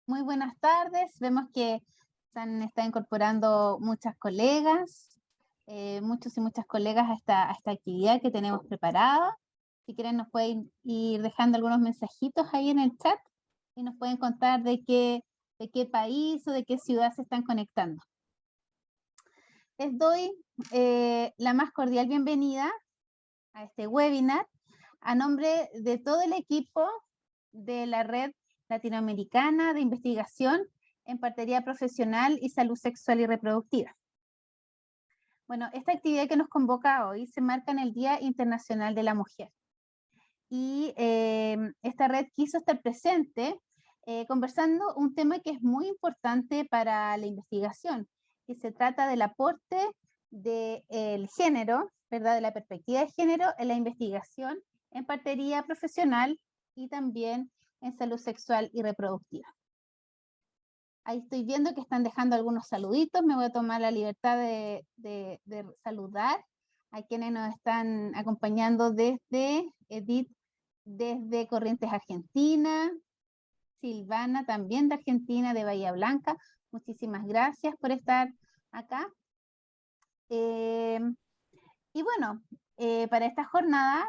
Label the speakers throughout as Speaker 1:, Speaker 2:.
Speaker 1: Muy buenas tardes. Vemos que se han estado incorporando muchas colegas, muchos y muchas colegas a esta actividad que tenemos preparada. Si quieren nos pueden ir dejando algunos mensajitos ahí en el chat y nos pueden contar de qué país o de qué ciudad se están conectando. Les doy la más cordial bienvenida a este webinar a nombre de todo el equipo de la Red Latinoamericana de Investigación en Partería Profesional y Salud Sexual y Reproductiva. Bueno, esta actividad que nos convoca hoy se marca en el Día Internacional de la Mujer. Y esta red quiso estar presente conversando un tema que es muy importante para la investigación, que se trata del aporte del género, ¿verdad? De la perspectiva de género en la investigación en partería profesional y también en salud sexual y reproductiva. Ahí estoy viendo que están dejando algunos saluditos. Me voy a tomar la libertad de saludar a quienes nos están acompañando desde Edith, desde Corrientes, Argentina, Silvana también de Argentina, de Bahía Blanca. Muchísimas gracias por estar acá. Y bueno, para esta jornada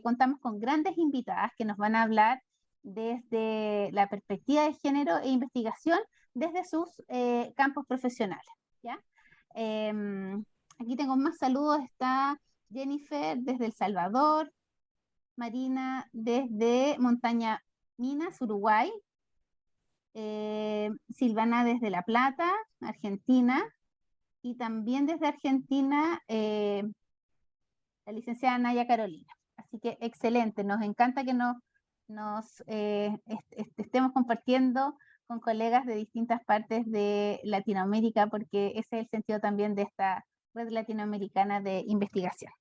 Speaker 1: contamos con grandes invitadas que nos van a hablar desde la perspectiva de género e investigación desde sus campos profesionales, ¿ya? Aquí tengo más saludos. Está Jennifer desde El Salvador, Marina desde Montaña Minas, Uruguay, Silvana desde La Plata, Argentina, y también desde Argentina la licenciada Naya Carolina. Así que excelente, nos encanta que estemos compartiendo con colegas de distintas partes de Latinoamérica, porque ese es el sentido también de esta red latinoamericana de investigación.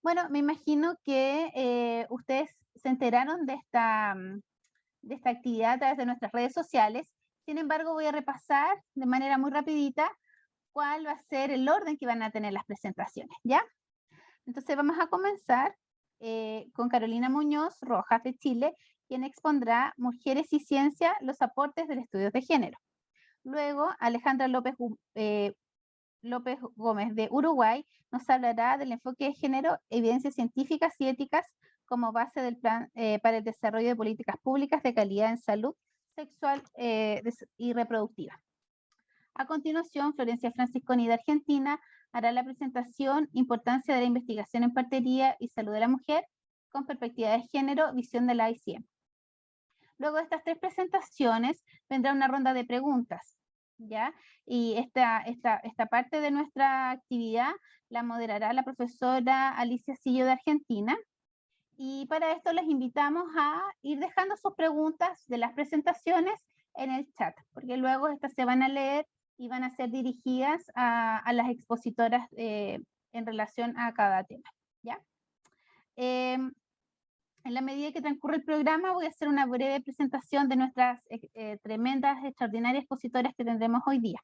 Speaker 1: Bueno, me imagino que ustedes se enteraron de esta actividad a través de nuestras redes sociales. Sin embargo, voy a repasar de manera muy rapidita cuál va a ser el orden que van a tener las presentaciones, ¿ya? Entonces vamos a comenzar con Carolina Muñoz Rojas de Chile, quien expondrá Mujeres y Ciencia, los aportes del estudio de género. Luego, Alejandra López Gómez de Uruguay nos hablará del enfoque de género, evidencias científicas y éticas como base del plan para el desarrollo de políticas públicas de calidad en salud sexual y reproductiva. A continuación, Florencia Francisconi de Argentina hará la presentación Importancia de la investigación en partería y salud de la mujer con perspectiva de género, visión de la ICIEM. Luego de estas tres presentaciones vendrá una ronda de preguntas, ¿ya? Y esta parte de nuestra actividad la moderará la profesora Alicia Sillo de Argentina. Y para esto les invitamos a ir dejando sus preguntas de las presentaciones en el chat, porque luego estas se van a leer y van a ser dirigidas a las expositoras en relación a cada tema, ¿ya? En la medida que transcurre el programa voy a hacer una breve presentación de nuestras tremendas, extraordinarias expositoras que tendremos hoy día.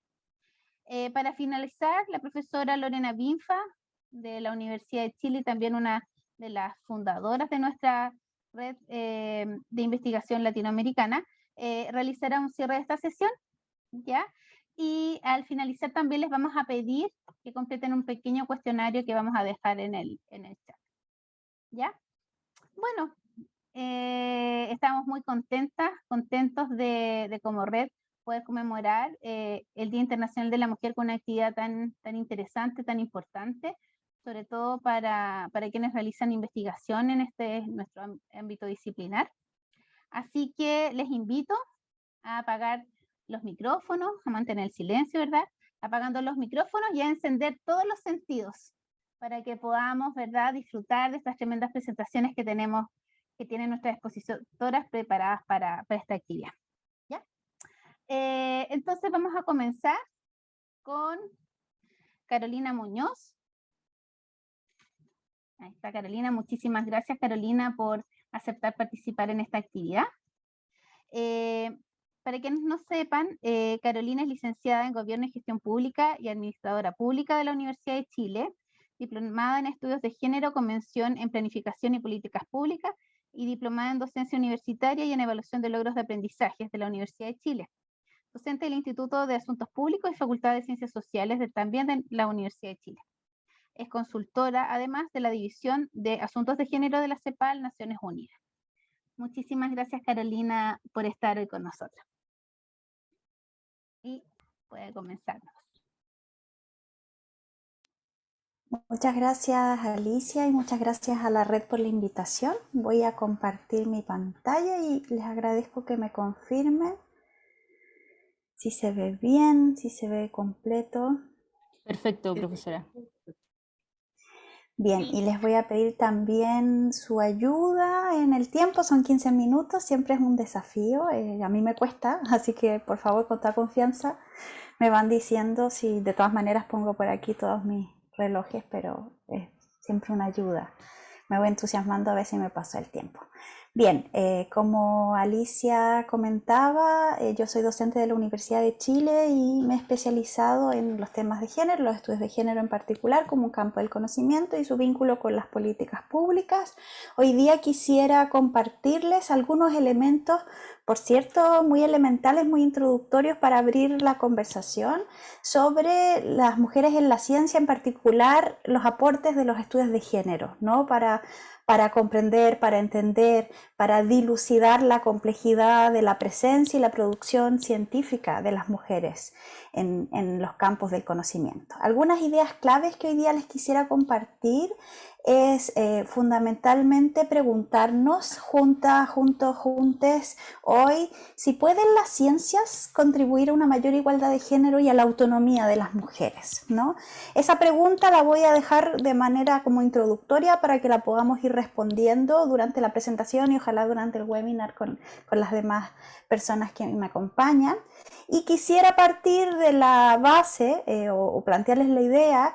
Speaker 1: Para finalizar, la profesora Lorena Binfa de la Universidad de Chile, también una de las fundadoras de nuestra red de investigación latinoamericana, realizará un cierre de esta sesión, ¿ya? Y al finalizar también les vamos a pedir que completen un pequeño cuestionario que vamos a dejar en el chat, ¿ya? Bueno, estamos muy contentos de como red poder conmemorar el Día Internacional de la Mujer con una actividad tan interesante, tan importante, sobre todo para quienes realizan investigación en nuestro ámbito disciplinar. Así que les invito a apagar los micrófonos, a mantener el silencio, ¿verdad? Apagando los micrófonos y a encender todos los sentidos para que podamos, ¿verdad?, disfrutar de estas tremendas presentaciones que tienen nuestras expositoras preparadas para esta actividad, ¿ya? Entonces vamos a comenzar con Carolina Muñoz. Ahí está Carolina. Muchísimas gracias, Carolina, por aceptar participar en esta actividad. Para quienes no sepan, Carolina es licenciada en Gobierno y Gestión Pública y Administradora Pública de la Universidad de Chile, diplomada en Estudios de Género con mención en Planificación y Políticas Públicas y diplomada en docencia universitaria y en evaluación de logros de aprendizajes de la Universidad de Chile. Docente del Instituto de Asuntos Públicos y Facultad de Ciencias Sociales también de la Universidad de Chile. Es consultora, además, de la División de Asuntos de Género de la CEPAL, Naciones Unidas. Muchísimas gracias, Carolina, por estar hoy con nosotros. Y puede comenzarnos.
Speaker 2: Muchas gracias, Alicia, y muchas gracias a la red por la invitación. Voy a compartir mi pantalla y les agradezco que me confirmen si se ve bien, si se ve completo.
Speaker 3: Perfecto, profesora.
Speaker 2: Bien, y les voy a pedir también su ayuda en el tiempo, son 15 minutos, siempre es un desafío, a mí me cuesta, así que por favor con toda confianza me van diciendo si de todas maneras pongo por aquí todos mis relojes, pero es siempre una ayuda. Me voy entusiasmando a ver si me pasó el tiempo. Bien, como Alicia comentaba, yo soy docente de la Universidad de Chile y me he especializado en los temas de género, los estudios de género en particular, como un campo del conocimiento y su vínculo con las políticas públicas. Hoy día quisiera compartirles algunos elementos, por cierto, muy elementales, muy introductorios para abrir la conversación sobre las mujeres en la ciencia, en particular los aportes de los estudios de género, ¿no? Para comprender, para entender, para dilucidar la complejidad de la presencia y la producción científica de las mujeres en los campos del conocimiento. Algunas ideas claves que hoy día les quisiera compartir es fundamentalmente preguntarnos juntes hoy si pueden las ciencias contribuir a una mayor igualdad de género y a la autonomía de las mujeres, ¿no? Esa pregunta la voy a dejar de manera como introductoria para que la podamos ir respondiendo durante la presentación y ojalá durante el webinar con las demás personas que me acompañan. Y quisiera partir de la base o plantearles la idea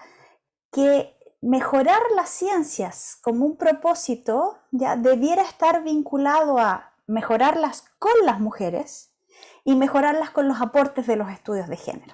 Speaker 2: que mejorar las ciencias como un propósito ya debiera estar vinculado a mejorarlas con las mujeres y mejorarlas con los aportes de los estudios de género.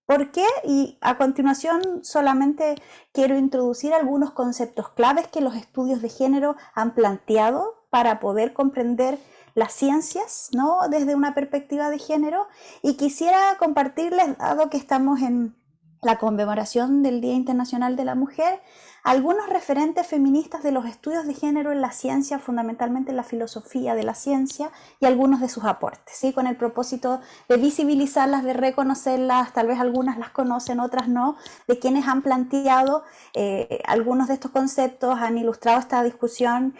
Speaker 2: ¿Por qué? Y a continuación solamente quiero introducir algunos conceptos claves que los estudios de género han planteado para poder comprender las ciencias, ¿no? Desde una perspectiva de género, y quisiera compartirles, dado que estamos en la conmemoración del Día Internacional de la Mujer, algunos referentes feministas de los estudios de género en la ciencia, fundamentalmente en la filosofía de la ciencia, y algunos de sus aportes, ¿sí? Con el propósito de visibilizarlas, de reconocerlas, tal vez algunas las conocen, otras no, de quienes han planteado algunos de estos conceptos, han ilustrado esta discusión,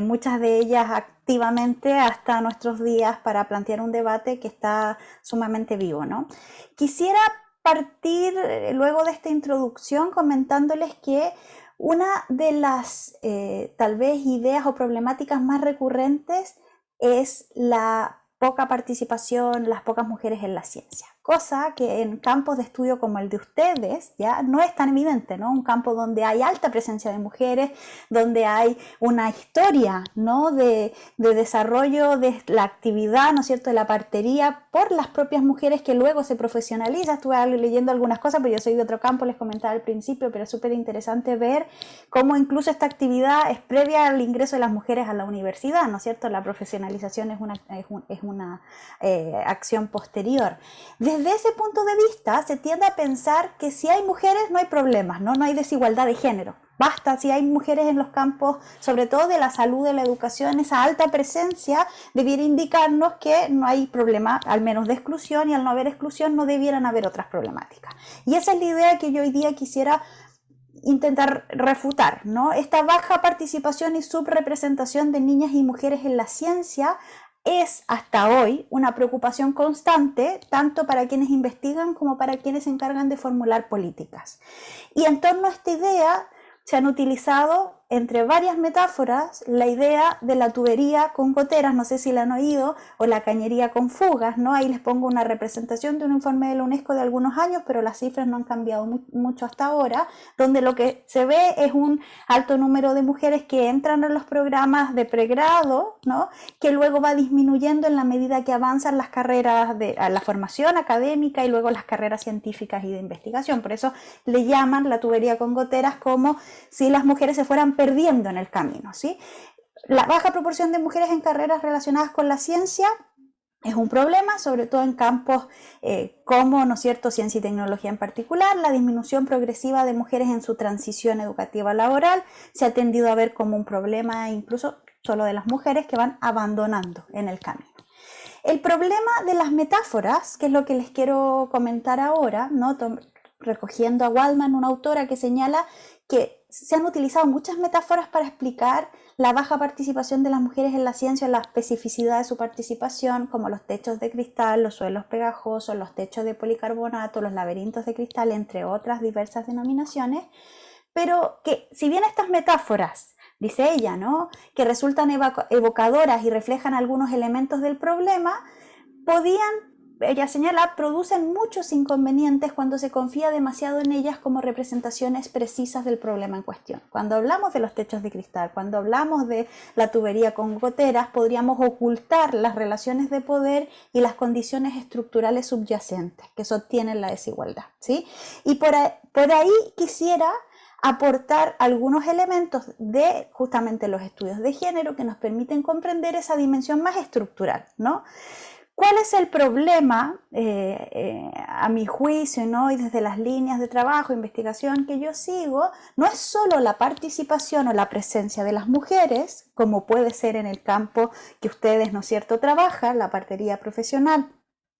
Speaker 2: muchas de ellas activamente hasta nuestros días para plantear un debate que está sumamente vivo, ¿no? Quisiera partir luego de esta introducción comentándoles que una de las tal vez ideas o problemáticas más recurrentes es la poca participación, las pocas mujeres en la ciencia, cosa que en campos de estudio como el de ustedes ya no es tan evidente, ¿no? Un campo donde hay alta presencia de mujeres, donde hay una historia, ¿no? de desarrollo de la actividad, ¿no es cierto?, de la partería por las propias mujeres que luego se profesionaliza. Estuve leyendo algunas cosas, pero yo soy de otro campo, les comentaba al principio, pero es súper interesante ver cómo incluso esta actividad es previa al ingreso de las mujeres a la universidad, ¿no es cierto? La profesionalización es una acción posterior. Desde ese punto de vista se tiende a pensar que si hay mujeres no hay problemas, no hay desigualdad de género. Basta, si hay mujeres en los campos, sobre todo de la salud, de la educación, esa alta presencia debiera indicarnos que no hay problema, al menos de exclusión, y al no haber exclusión no debieran haber otras problemáticas. Y esa es la idea que yo hoy día quisiera intentar refutar, ¿no? Esta baja participación y subrepresentación de niñas y mujeres en la ciencia es hasta hoy una preocupación constante, tanto para quienes investigan como para quienes se encargan de formular políticas. Y en torno a esta idea se han utilizado, entre varias metáforas, la idea de la tubería con goteras, no sé si la han oído, o la cañería con fugas, ¿no? Ahí les pongo una representación de un informe de la UNESCO de algunos años, pero las cifras no han cambiado mucho hasta ahora, donde lo que se ve es un alto número de mujeres que entran a los programas de pregrado, ¿no? Que luego va disminuyendo en la medida que avanzan las carreras de la formación académica y luego las carreras científicas y de investigación. Por eso le llaman la tubería con goteras, como si las mujeres se fueran perdiendo en el camino, ¿sí? La baja proporción de mujeres en carreras relacionadas con la ciencia es un problema, sobre todo en campos como, ¿no es cierto?, ciencia y tecnología en particular. La disminución progresiva de mujeres en su transición educativa laboral se ha tendido a ver como un problema incluso solo de las mujeres que van abandonando en el camino. El problema de las metáforas, que es lo que les quiero comentar ahora, ¿no?, recogiendo a Waldman, una autora que señala que se han utilizado muchas metáforas para explicar la baja participación de las mujeres en la ciencia, la especificidad de su participación, como los techos de cristal, los suelos pegajosos, los techos de policarbonato, los laberintos de cristal, entre otras diversas denominaciones, pero que si bien estas metáforas, dice ella, ¿no?, que resultan evocadoras y reflejan algunos elementos del problema, ella señala, producen muchos inconvenientes cuando se confía demasiado en ellas como representaciones precisas del problema en cuestión. Cuando hablamos de los techos de cristal, cuando hablamos de la tubería con goteras, podríamos ocultar las relaciones de poder y las condiciones estructurales subyacentes que sostienen la desigualdad, ¿sí? Y por ahí quisiera aportar algunos elementos de justamente los estudios de género que nos permiten comprender esa dimensión más estructural, ¿no? ¿Cuál es el problema, a mi juicio, ¿no?, y desde las líneas de trabajo, investigación que yo sigo? No es solo la participación o la presencia de las mujeres, como puede ser en el campo que ustedes, ¿no es cierto?, trabajan, la partería profesional,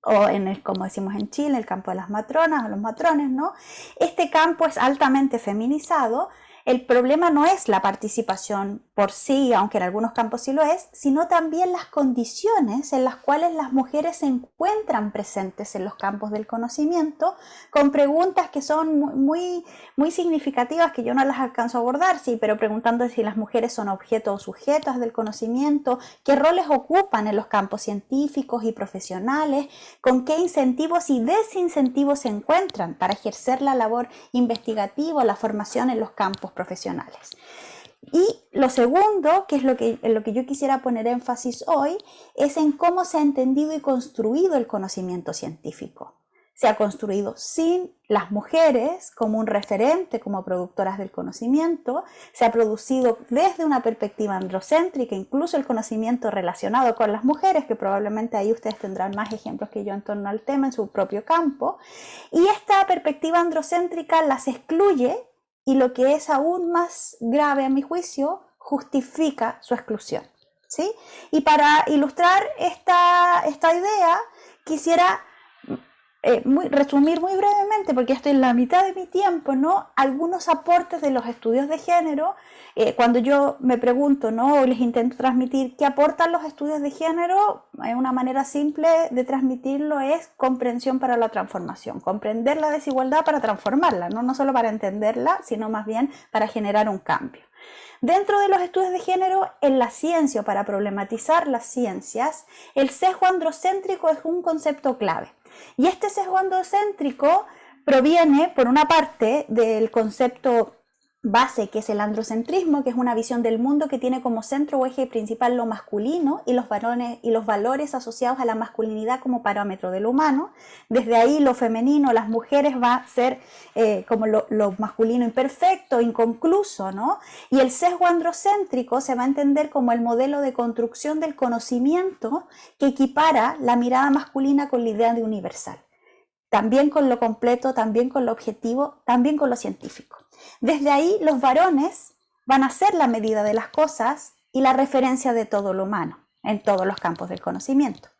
Speaker 2: o como decimos en Chile, el campo de las matronas o los matrones, ¿no? Este campo es altamente feminizado. El problema no es la participación por sí, aunque en algunos campos sí lo es, sino también las condiciones en las cuales las mujeres se encuentran presentes en los campos del conocimiento, con preguntas que son muy, muy significativas, que yo no las alcanzo a abordar, sí, pero preguntando si las mujeres son objetos o sujetas del conocimiento, qué roles ocupan en los campos científicos y profesionales, con qué incentivos y desincentivos se encuentran para ejercer la labor investigativa o la formación en los campos profesionales. Y lo segundo, que es en lo que yo quisiera poner énfasis hoy, es en cómo se ha entendido y construido el conocimiento científico. Se ha construido sin las mujeres como un referente, como productoras del conocimiento, se ha producido desde una perspectiva androcéntrica, incluso el conocimiento relacionado con las mujeres, que probablemente ahí ustedes tendrán más ejemplos que yo en torno al tema en su propio campo, y esta perspectiva androcéntrica las excluye, y lo que es aún más grave a mi juicio, justifica su exclusión, ¿sí? Y para ilustrar esta idea, quisiera resumir muy brevemente, porque estoy en la mitad de mi tiempo, ¿no?, algunos aportes de los estudios de género. Cuando yo me pregunto, ¿no?, o les intento transmitir qué aportan los estudios de género, una manera simple de transmitirlo es comprensión para la transformación, comprender la desigualdad para transformarla, no solo para entenderla, sino más bien para generar un cambio. Dentro de los estudios de género en la ciencia, o para problematizar las ciencias, el sesgo androcéntrico es un concepto clave. Y este sesgo androcéntrico proviene, por una parte, del concepto base, que es el androcentrismo, que es una visión del mundo que tiene como centro o eje principal lo masculino y los valores asociados a la masculinidad como parámetro de lo humano. Desde ahí lo femenino, las mujeres, va a ser como lo masculino imperfecto, inconcluso, ¿no? Y el sesgo androcéntrico se va a entender como el modelo de construcción del conocimiento que equipara la mirada masculina con la idea de universal. También con lo completo, también con lo objetivo, también con lo científico. Desde ahí los varones van a ser la medida de las cosas y la referencia de todo lo humano en todos los campos del conocimiento.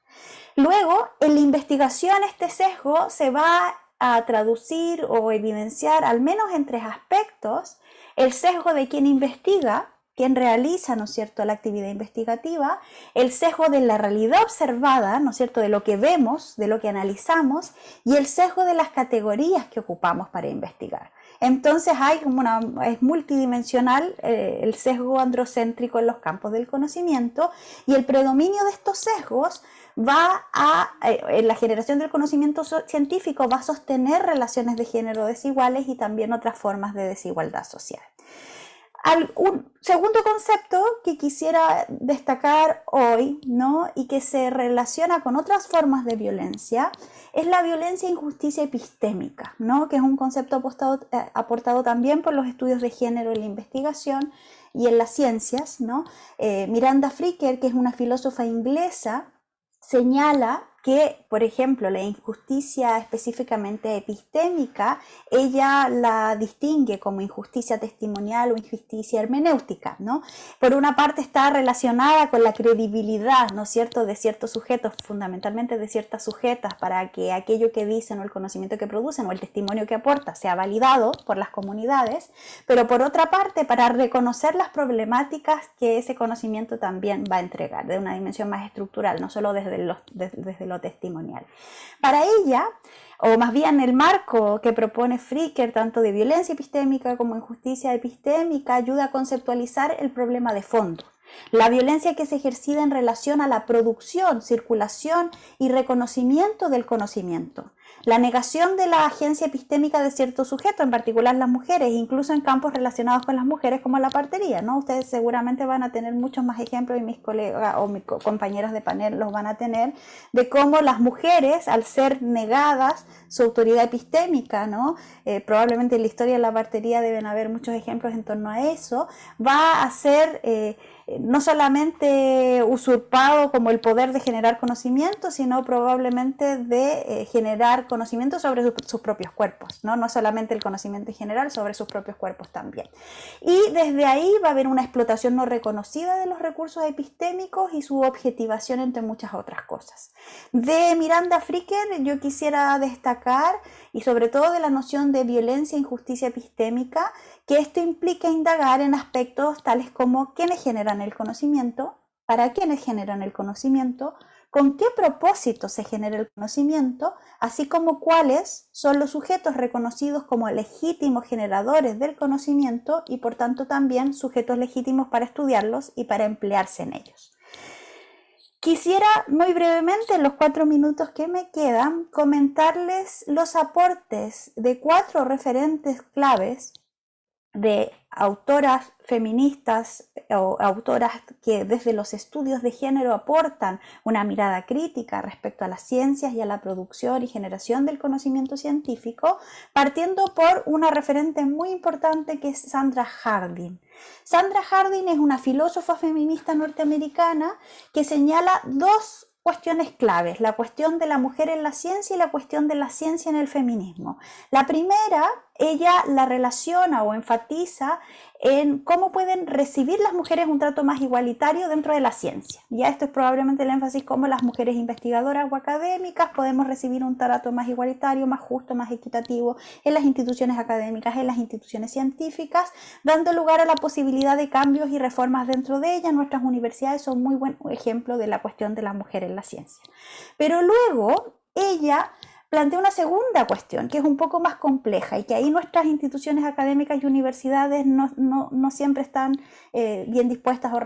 Speaker 2: Luego, en la investigación, este sesgo se va a traducir o evidenciar al menos en tres aspectos: el sesgo de quien investiga, quien realiza, ¿no es cierto?, la actividad investigativa; el sesgo de la realidad observada, ¿no es cierto?, de lo que vemos, de lo que analizamos; y el sesgo de las categorías que ocupamos para investigar. Entonces es multidimensional el sesgo androcéntrico en los campos del conocimiento, y el predominio de estos sesgos en la generación del conocimiento científico va a sostener relaciones de género desiguales y también otras formas de desigualdad social. Un segundo concepto que quisiera destacar hoy, ¿no?, y que se relaciona con otras formas de violencia, es la violencia e injusticia epistémica, ¿no?, que es un concepto aportado también por los estudios de género en la investigación, y en las ciencias, ¿no? Miranda Fricker, que es una filósofa inglesa, señala que, por ejemplo, la injusticia específicamente epistémica, ella la distingue como injusticia testimonial o injusticia hermenéutica, ¿no? Por una parte está relacionada con la credibilidad, ¿no es cierto?, de ciertos sujetos, fundamentalmente de ciertas sujetas, para que aquello que dicen o el conocimiento que producen o el testimonio que aporta sea validado por las comunidades, pero por otra parte para reconocer las problemáticas que ese conocimiento también va a entregar, de una dimensión más estructural, no solo desde lo testimonial. Para ella, o más bien el marco que propone Fricker, tanto de violencia epistémica como injusticia epistémica, ayuda a conceptualizar el problema de fondo. La violencia que se ejercita en relación a la producción, circulación y reconocimiento del conocimiento. La negación de la agencia epistémica de ciertos sujetos, en particular las mujeres, incluso en campos relacionados con las mujeres como la partería, ¿no? Ustedes seguramente van a tener muchos más ejemplos y mis colegas o mis compañeras de panel los van a tener, de cómo las mujeres, al ser negadas su autoridad epistémica, ¿no? Probablemente en la historia de la partería deben haber muchos ejemplos en torno a eso, va a ser no solamente usurpado como el poder de generar conocimiento, sino probablemente de generar conocimiento sobre sus propios cuerpos, ¿no? No solamente el conocimiento en general, sobre sus propios cuerpos también. Y desde ahí va a haber una explotación no reconocida de los recursos epistémicos y su objetivación, entre muchas otras cosas. De Miranda Fricker yo quisiera destacar, y sobre todo de la noción de violencia e injusticia epistémica, que esto implica indagar en aspectos tales como quiénes generan el conocimiento, para quiénes generan el conocimiento, con qué propósito se genera el conocimiento, así como cuáles son los sujetos reconocidos como legítimos generadores del conocimiento y por tanto también sujetos legítimos para estudiarlos y para emplearse en ellos. Quisiera muy brevemente, en los 4 minutos que me quedan, comentarles los aportes de 4 referentes claves de autoras feministas o autoras que desde los estudios de género aportan una mirada crítica respecto a las ciencias y a la producción y generación del conocimiento científico, partiendo por una referente muy importante que es Sandra Harding. Sandra Harding es una filósofa feminista norteamericana que señala 2 cuestiones claves, la cuestión de la mujer en la ciencia y la cuestión de la ciencia en el feminismo. La primera, ella la relaciona o enfatiza en cómo pueden recibir las mujeres un trato más igualitario dentro de la ciencia. Ya esto es probablemente el énfasis, como las mujeres investigadoras o académicas podemos recibir un trato más igualitario, más justo, más equitativo en las instituciones académicas, en las instituciones científicas, dando lugar a la posibilidad de cambios y reformas dentro de ellas. Nuestras universidades son muy buen ejemplo de la cuestión de la mujer en la ciencia. Pero luego ella plantea una segunda cuestión que es un poco más compleja y que ahí nuestras instituciones académicas y universidades no siempre están bien dispuestas o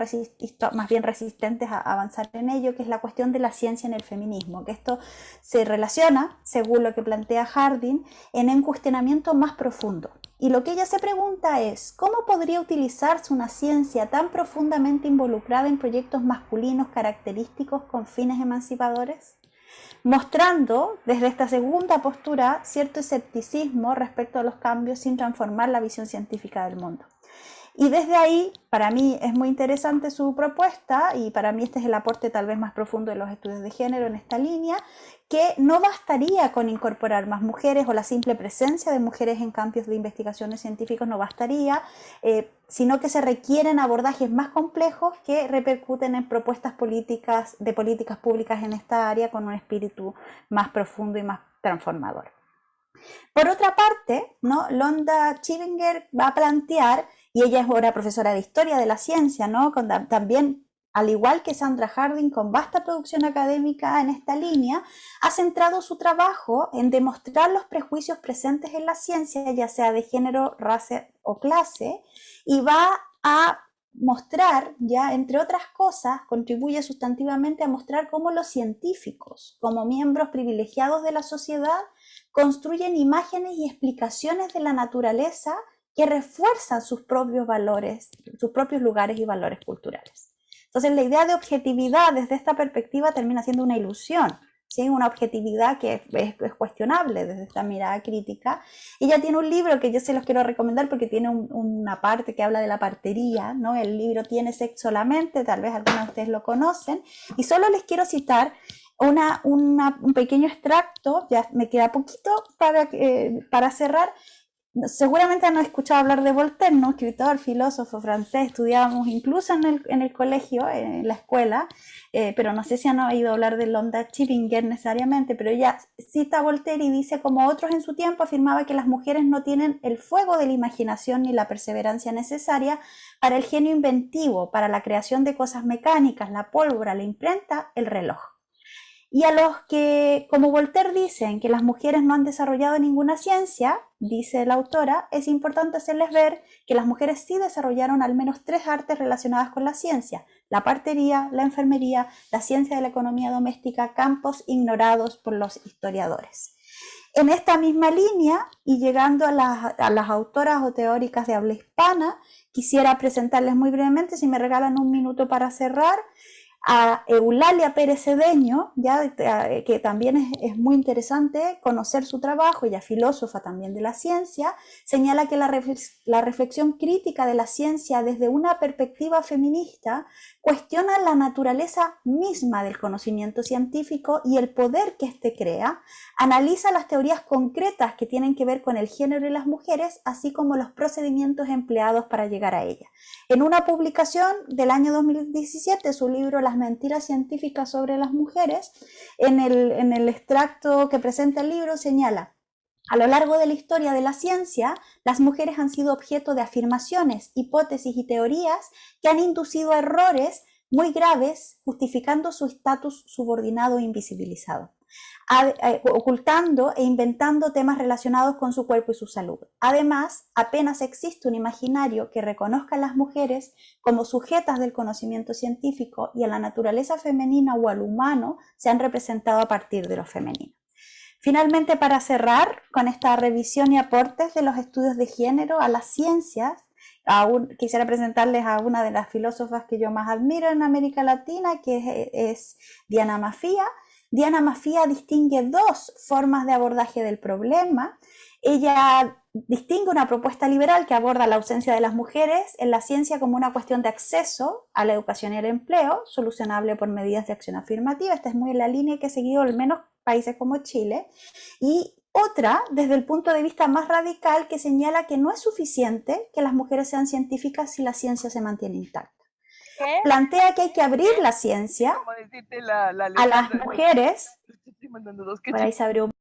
Speaker 2: más bien resistentes a avanzar en ello, que es la cuestión de la ciencia en el feminismo, que esto se relaciona, según lo que plantea Harding, en un cuestionamiento más profundo. Y lo que ella se pregunta es, ¿cómo podría utilizarse una ciencia tan profundamente involucrada en proyectos masculinos característicos con fines emancipadores? Mostrando desde esta segunda postura cierto escepticismo respecto a los cambios sin transformar la visión científica del mundo. Y desde ahí, para mí es muy interesante su propuesta, y para mí este es el aporte tal vez más profundo de los estudios de género en esta línea, que no bastaría con incorporar más mujeres o la simple presencia de mujeres en campos de investigaciones científicos no bastaría, sino que se requieren abordajes más complejos que repercuten en propuestas políticas públicas en esta área con un espíritu más profundo y más transformador. Por otra parte, ¿no? Londa Chivinger va a plantear, y ella es ahora profesora de Historia de la Ciencia, ¿no? También, al igual que Sandra Harding, con vasta producción académica en esta línea, ha centrado su trabajo en demostrar los prejuicios presentes en la ciencia, ya sea de género, raza o clase, y va a mostrar, ya entre otras cosas, contribuye sustantivamente a mostrar cómo los científicos, como miembros privilegiados de la sociedad, construyen imágenes y explicaciones de la naturaleza que refuerzan sus propios valores, sus propios lugares y valores culturales. Entonces la idea de objetividad desde esta perspectiva termina siendo una ilusión, ¿sí? Una objetividad que es cuestionable desde esta mirada crítica. Ella tiene un libro que yo se los quiero recomendar porque tiene una parte que habla de la partería, ¿no? El libro tiene sexo solamente, tal vez algunos de ustedes lo conocen, y solo les quiero citar un pequeño extracto, ya me queda poquito para cerrar. Seguramente han escuchado hablar de Voltaire, ¿no? Escritor, filósofo francés, estudiábamos incluso en el colegio, en la escuela, pero no sé si han oído hablar de Londa Chivinger necesariamente, pero ella cita a Voltaire y dice, como otros en su tiempo, afirmaba que las mujeres no tienen el fuego de la imaginación ni la perseverancia necesaria para el genio inventivo, para la creación de cosas mecánicas, la pólvora, la imprenta, el reloj. Y a los que, como Voltaire, dicen que las mujeres no han desarrollado ninguna ciencia, dice la autora, es importante hacerles ver que las mujeres sí desarrollaron al menos 3 artes relacionadas con la ciencia: la partería, la enfermería, la ciencia de la economía doméstica, campos ignorados por los historiadores. En esta misma línea, y llegando a las autoras o teóricas de habla hispana, quisiera presentarles muy brevemente, si me regalan un minuto para cerrar, a Eulalia Pérez Cedeño, que también es muy interesante conocer su trabajo. Ella es filósofa también de la ciencia, señala que la reflexión crítica de la ciencia desde una perspectiva feminista cuestiona la naturaleza misma del conocimiento científico y el poder que éste crea, analiza las teorías concretas que tienen que ver con el género y las mujeres, así como los procedimientos empleados para llegar a ella. En una publicación del año 2017, su libro Las mentiras científicas sobre las mujeres, en el extracto que presenta el libro señala: a lo largo de la historia de la ciencia, las mujeres han sido objeto de afirmaciones, hipótesis y teorías que han inducido a errores muy graves, justificando su estatus subordinado e invisibilizado, ocultando e inventando temas relacionados con su cuerpo y su salud. Además, apenas existe un imaginario que reconozca a las mujeres como sujetas del conocimiento científico, y a la naturaleza femenina o al humano se han representado a partir de lo femenino. Finalmente, para cerrar con esta revisión y aportes de los estudios de género a las ciencias, quisiera presentarles a una de las filósofas que yo más admiro en América Latina, que es Diana Mafía. Diana Mafía distingue 2 formas de abordaje del problema. Ella distingue una propuesta liberal que aborda la ausencia de las mujeres en la ciencia como una cuestión de acceso a la educación y al empleo, solucionable por medidas de acción afirmativa. Esta es muy en la línea que he seguido al menos países como Chile. Y otra, desde el punto de vista más radical, que señala que no es suficiente que las mujeres sean científicas si la ciencia se mantiene intacta. Plantea que hay que abrir la ciencia a las mujeres. Por ahí se abrió.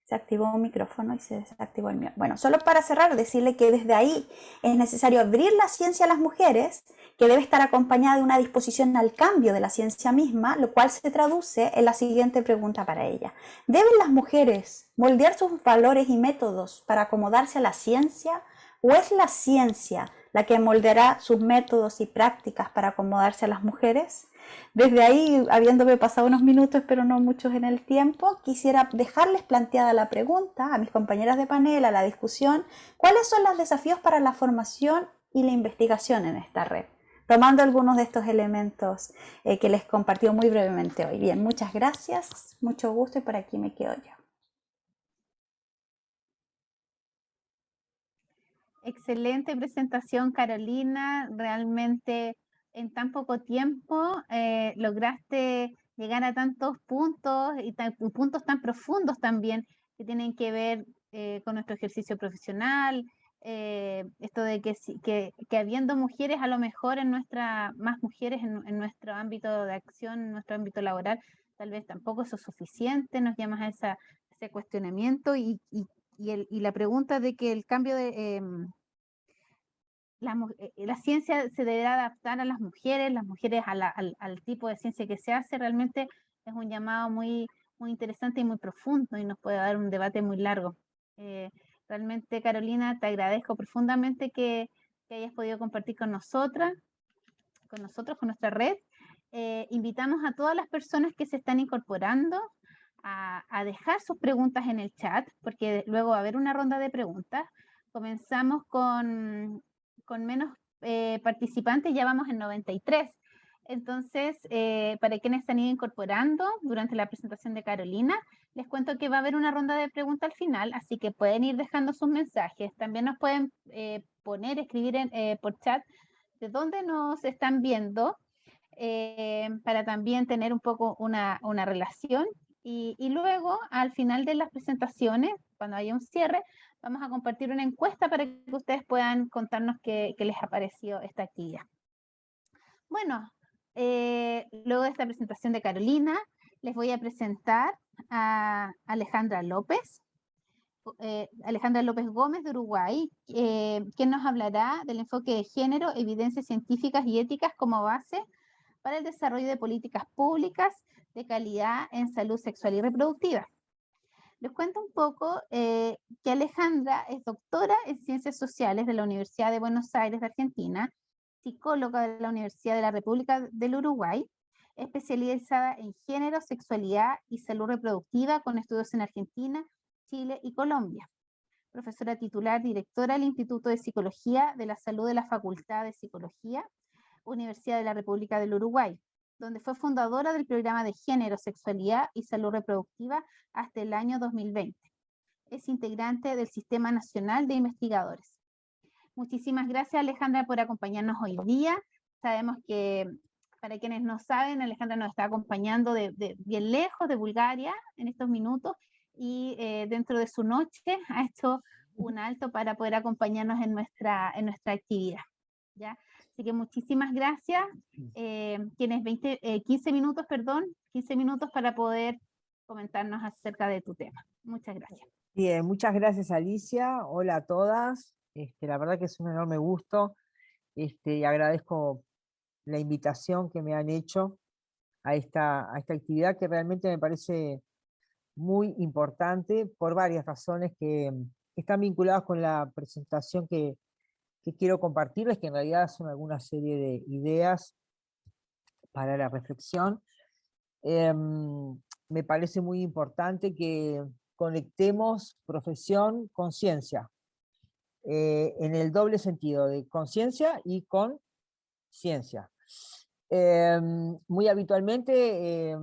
Speaker 2: Se activó un micrófono y se desactivó el mío. Bueno, solo para cerrar, decirle que desde ahí es necesario abrir la ciencia a las mujeres, que debe estar acompañada de una disposición al cambio de la ciencia misma, lo cual se traduce en la siguiente pregunta para ella: ¿deben las mujeres moldear sus valores y métodos para acomodarse a la ciencia, o es la ciencia la que moldeará sus métodos y prácticas para acomodarse a las mujeres? Desde ahí, habiéndome pasado unos minutos, pero no muchos en el tiempo, quisiera dejarles planteada la pregunta a mis compañeras de panel, a la discusión: ¿cuáles son los desafíos para la formación y la investigación en esta red? Tomando algunos de estos elementos que les compartió muy brevemente hoy. Bien, muchas gracias, mucho gusto, y por aquí me quedo yo.
Speaker 1: Excelente presentación, Carolina. Realmente en tan poco tiempo lograste llegar a tantos puntos y puntos tan profundos también que tienen que ver con nuestro ejercicio profesional. Esto de que habiendo mujeres, a lo mejor más mujeres en nuestro ámbito de acción, en nuestro ámbito laboral, tal vez tampoco eso es suficiente, nos llama a ese cuestionamiento y la pregunta de que el cambio de la ciencia se deberá adaptar a las mujeres al tipo de ciencia que se hace. Realmente es un llamado muy, muy interesante y muy profundo, y nos puede dar un debate muy largo. Realmente, Carolina, te agradezco profundamente que hayas podido compartir con nosotros, con nuestra red. Invitamos a todas las personas que se están incorporando a dejar sus preguntas en el chat, porque luego va a haber una ronda de preguntas. Comenzamos con menos participantes, ya vamos en 93. Entonces, para quienes se han ido incorporando durante la presentación de Carolina, les cuento que va a haber una ronda de preguntas al final, así que pueden ir dejando sus mensajes. También nos pueden escribir por chat de dónde nos están viendo, para también tener un poco una relación. Y luego, al final de las presentaciones, cuando haya un cierre, vamos a compartir una encuesta para que ustedes puedan contarnos qué les ha parecido esta actividad. Bueno, luego de esta presentación de Carolina, les voy a presentar a Alejandra López. Alejandra López Gómez de Uruguay, quien nos hablará del enfoque de género, evidencias científicas y éticas como base para el desarrollo de políticas públicas de calidad en salud sexual y reproductiva. Les cuento un poco que Alejandra es doctora en Ciencias Sociales de la Universidad de Buenos Aires de Argentina, psicóloga de la Universidad de la República del Uruguay, especializada en género, sexualidad y salud reproductiva con estudios en Argentina, Chile y Colombia. Profesora titular, directora del Instituto de Psicología de la Salud de la Facultad de Psicología, Universidad de la República del Uruguay, donde fue fundadora del programa de género, sexualidad y salud reproductiva hasta el año 2020. Es integrante del Sistema Nacional de Investigadores. Muchísimas gracias, Alejandra, por acompañarnos hoy día. Sabemos que, para quienes no saben, Alejandra nos está acompañando de bien lejos, de Bulgaria, en estos minutos, y dentro de su noche ha hecho un alto para poder acompañarnos en nuestra actividad, ¿ya? Así que muchísimas gracias. Tienes 15 minutos, perdón, 15 minutos para poder comentarnos acerca de tu tema. Muchas gracias.
Speaker 4: Bien, muchas gracias, Alicia. Hola a todas. La verdad que es un enorme gusto, y agradezco la invitación que me han hecho a esta actividad, que realmente me parece muy importante por varias razones que están vinculadas con la presentación que quiero compartirles, que en realidad son alguna serie de ideas para la reflexión. Me parece muy importante que conectemos profesión con ciencia, en el doble sentido de conciencia y con ciencia. Muy habitualmente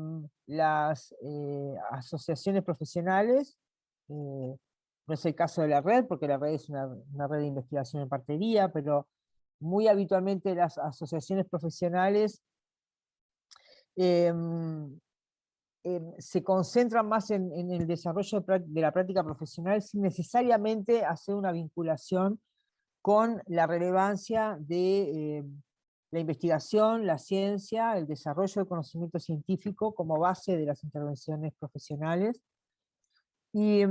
Speaker 4: las asociaciones profesionales, no es el caso de la red, porque la red es una red de investigación en partería, pero muy habitualmente las asociaciones profesionales se concentran más en el desarrollo de la práctica profesional sin necesariamente hacer una vinculación con la relevancia de la investigación, la ciencia, el desarrollo del conocimiento científico como base de las intervenciones profesionales. Y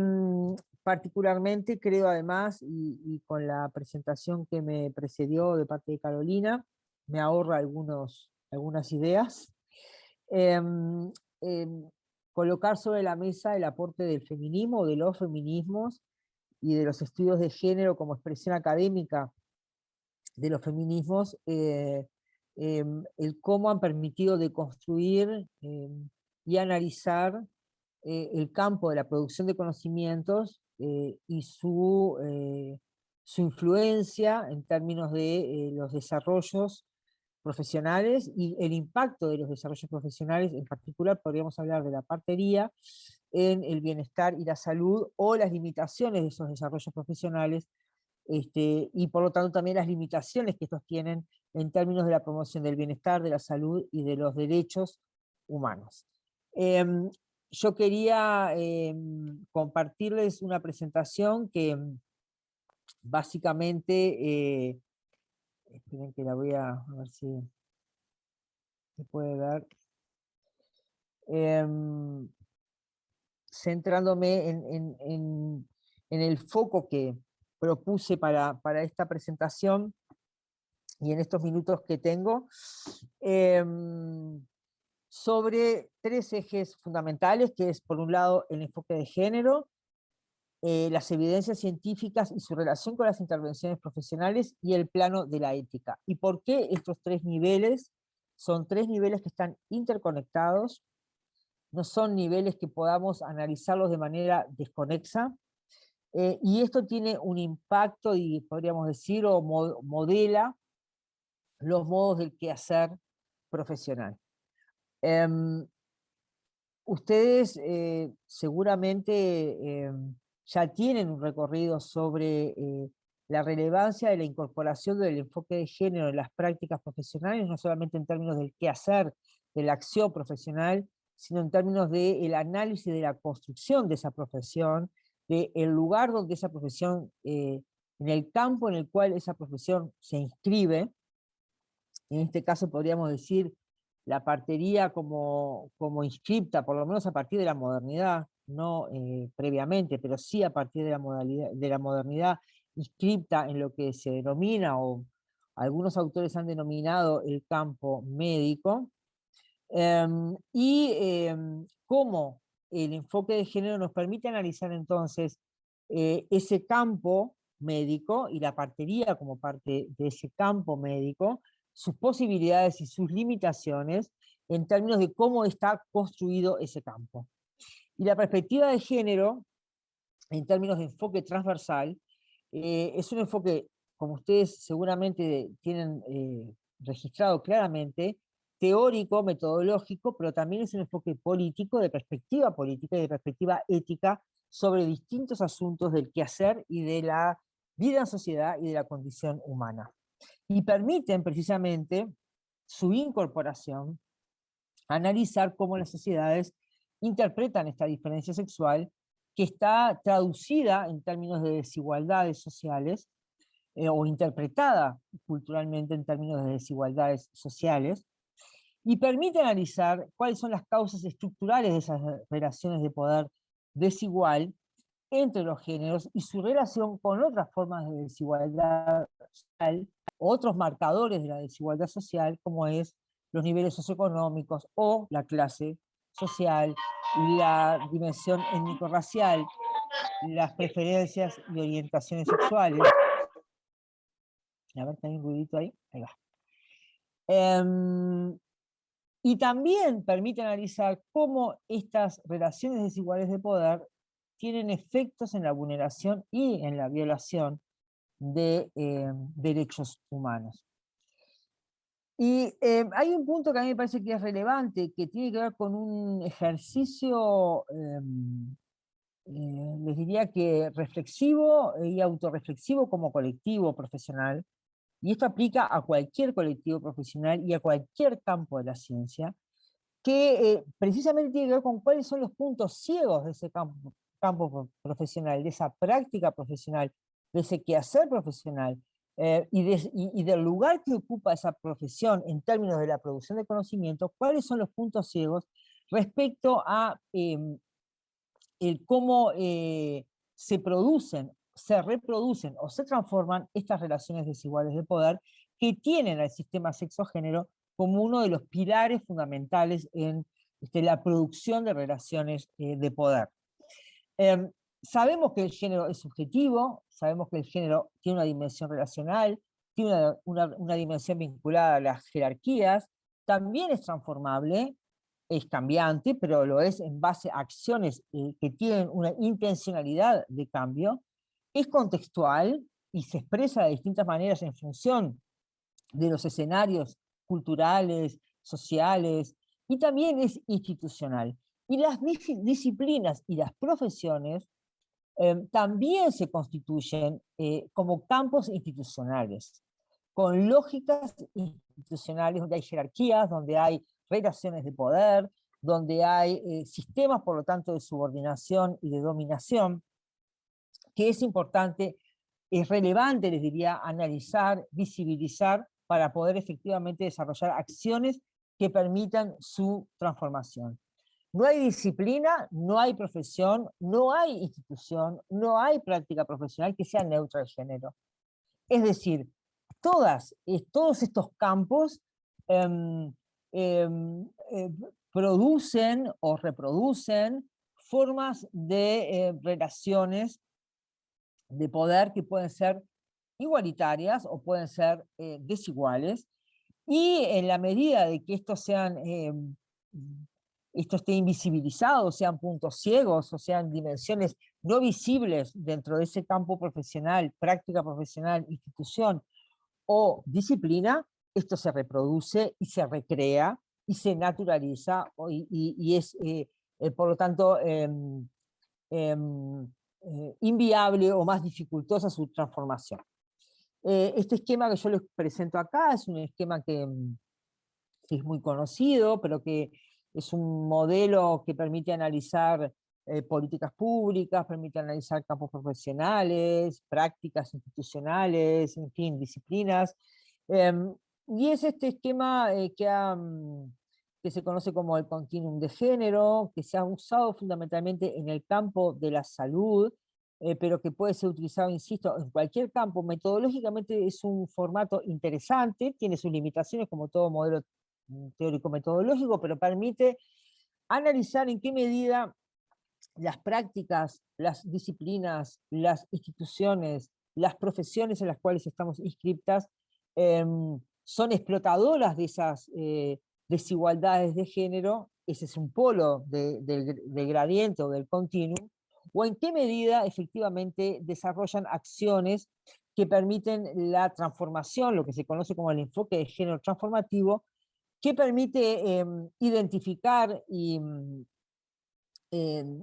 Speaker 4: particularmente creo además, y con la presentación que me precedió de parte de Carolina, me ahorra algunas ideas, colocar sobre la mesa el aporte del feminismo, de los feminismos y de los estudios de género como expresión académica de los feminismos, el cómo han permitido deconstruir y analizar el campo de la producción de conocimientos y su influencia en términos de los desarrollos profesionales y el impacto de los desarrollos profesionales. En particular podríamos hablar de la partería en el bienestar y la salud, o las limitaciones de esos desarrollos profesionales, y por lo tanto también las limitaciones que estos tienen en términos de la promoción del bienestar, de la salud y de los derechos humanos. Yo quería compartirles una presentación que básicamente, esperen que la voy a ver si se puede ver, centrándome en el foco que propuse para esta presentación y en estos minutos que tengo, sobre tres ejes fundamentales, que es por un lado el enfoque de género, las evidencias científicas y su relación con las intervenciones profesionales, y el plano de la ética. ¿Y por qué estos tres niveles? Son tres niveles que están interconectados, no son niveles que podamos analizarlos de manera desconexa, y esto tiene un impacto, y podríamos decir, o modela los modos del quehacer profesional. Ustedes seguramente ya tienen un recorrido sobre la relevancia de la incorporación del enfoque de género en las prácticas profesionales, no solamente en términos del qué hacer, de la acción profesional, sino en términos del análisis de la construcción de esa profesión, del lugar donde esa profesión, en el campo en el cual esa profesión se inscribe. En este caso podríamos decir la partería como inscripta, por lo menos a partir de la modernidad, no previamente, pero sí a partir de la modernidad, inscripta en lo que se denomina, o algunos autores han denominado, el campo médico, cómo el enfoque de género nos permite analizar entonces ese campo médico y la partería como parte de ese campo médico, sus posibilidades y sus limitaciones en términos de cómo está construido ese campo. Y la perspectiva de género, en términos de enfoque transversal, es un enfoque, como ustedes seguramente tienen registrado claramente, teórico, metodológico, pero también es un enfoque político, de perspectiva política y de perspectiva ética sobre distintos asuntos del quehacer y de la vida en sociedad y de la condición humana. Y permiten precisamente su incorporación, analizar cómo las sociedades interpretan esta diferencia sexual que está traducida en términos de desigualdades sociales o interpretada culturalmente en términos de desigualdades sociales, y permite analizar cuáles son las causas estructurales de esas relaciones de poder desigual entre los géneros y su relación con otras formas de desigualdad social, otros marcadores de la desigualdad social, como es los niveles socioeconómicos o la clase social, la dimensión étnico-racial, las preferencias y orientaciones sexuales. A ver, ¿hay un ruidito ahí? Ahí va. Y también permite analizar cómo estas relaciones desiguales de poder tienen efectos en la vulneración y en la violación de derechos humanos. Y hay un punto que a mí me parece que es relevante, que tiene que ver con un ejercicio, les diría que reflexivo y autorreflexivo como colectivo profesional, y esto aplica a cualquier colectivo profesional y a cualquier campo de la ciencia, que precisamente tiene que ver con cuáles son los puntos ciegos de ese campo profesional, de esa práctica profesional, de ese quehacer profesional, y del lugar que ocupa esa profesión en términos de la producción de conocimiento, cuáles son los puntos ciegos respecto a el cómo se producen, se reproducen o se transforman estas relaciones desiguales de poder que tienen al sistema sexo-género como uno de los pilares fundamentales en la producción de relaciones de poder. Sabemos que el género es subjetivo, sabemos que el género tiene una dimensión relacional, tiene una dimensión vinculada a las jerarquías, también es transformable, es cambiante, pero lo es en base a acciones que tienen una intencionalidad de cambio, es contextual y se expresa de distintas maneras en función de los escenarios culturales, sociales, y también es institucional. Y las disciplinas y las profesiones también se constituyen como campos institucionales, con lógicas institucionales donde hay jerarquías, donde hay relaciones de poder, donde hay sistemas, por lo tanto, de subordinación y de dominación, que es importante, es relevante, les diría, analizar, visibilizar, para poder efectivamente desarrollar acciones que permitan su transformación. No hay disciplina, no hay profesión, no hay institución, no hay práctica profesional que sea neutra de género. Es decir, todos estos campos producen o reproducen formas de relaciones de poder que pueden ser igualitarias o pueden ser desiguales, y en la medida de que estos esto esté invisibilizado, sean puntos ciegos o sean dimensiones no visibles dentro de ese campo profesional, práctica profesional, institución o disciplina, esto se reproduce y se recrea y se naturaliza y es, por lo tanto, inviable o más dificultosa su transformación. Este esquema que yo les presento acá es un esquema que es muy conocido, pero que es un modelo que permite analizar políticas públicas, permite analizar campos profesionales, prácticas institucionales, en fin, disciplinas. Y es este esquema que se conoce como el continuum de género, que se ha usado fundamentalmente en el campo de la salud, pero que puede ser utilizado, insisto, en cualquier campo. Metodológicamente es un formato interesante, tiene sus limitaciones como todo modelo teórico-metodológico, pero permite analizar en qué medida las prácticas, las disciplinas, las instituciones, las profesiones en las cuales estamos inscriptas son explotadoras de esas desigualdades de género. Ese es un polo del gradiente o del continuum, o en qué medida efectivamente desarrollan acciones que permiten la transformación, lo que se conoce como el enfoque de género transformativo, que permite identificar y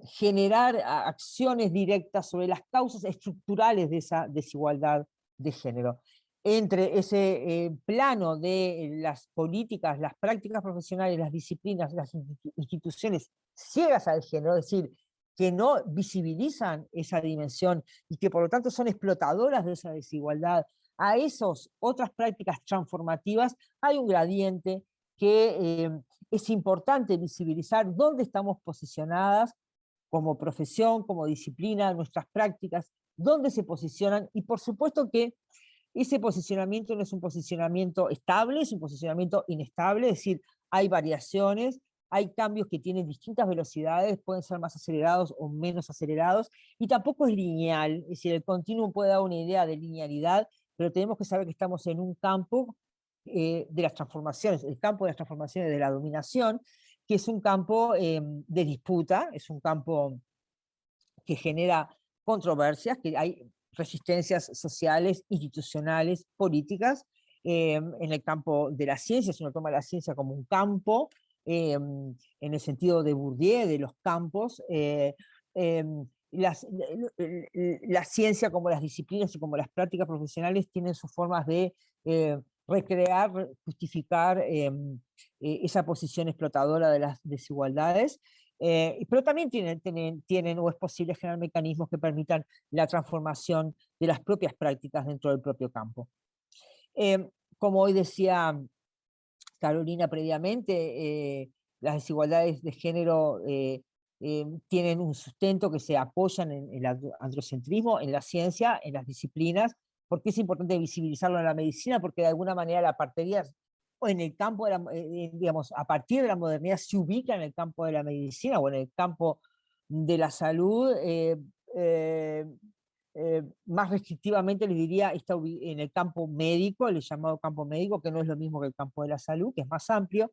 Speaker 4: generar acciones directas sobre las causas estructurales de esa desigualdad de género. Entre ese plano de las políticas, las prácticas profesionales, las disciplinas, las instituciones ciegas al género, es decir, que no visibilizan esa dimensión y que por lo tanto son explotadoras de esa desigualdad, a esas otras prácticas transformativas hay un gradiente que es importante visibilizar dónde estamos posicionadas como profesión, como disciplina, nuestras prácticas, dónde se posicionan, y por supuesto que ese posicionamiento no es un posicionamiento estable, es un posicionamiento inestable, es decir, hay variaciones, hay cambios que tienen distintas velocidades, pueden ser más acelerados o menos acelerados, y tampoco es lineal, es decir, el continuum puede dar una idea de linealidad, pero tenemos que saber que estamos en un campo de las transformaciones, el campo de las transformaciones de la dominación, que es un campo de disputa, es un campo que genera controversias, que hay resistencias sociales, institucionales, políticas. En el campo de la ciencia, si uno toma la ciencia como un campo, en el sentido de Bourdieu, de los campos, la ciencia como las disciplinas y como las prácticas profesionales tienen sus formas de recrear, justificar esa posición explotadora de las desigualdades, pero también tienen o es posible generar mecanismos que permitan la transformación de las propias prácticas dentro del propio campo. Como hoy decía Carolina previamente, las desigualdades de género tienen un sustento que se apoyan en el androcentrismo, en la ciencia, en las disciplinas. ¿Por qué es importante visibilizarlo en la medicina? Porque de alguna manera la partería, o en el campo, digamos, a partir de la modernidad, se ubica en el campo de la medicina o en el campo de la salud. Más restrictivamente les diría, está en el campo médico, el llamado campo médico, que no es lo mismo que el campo de la salud, que es más amplio.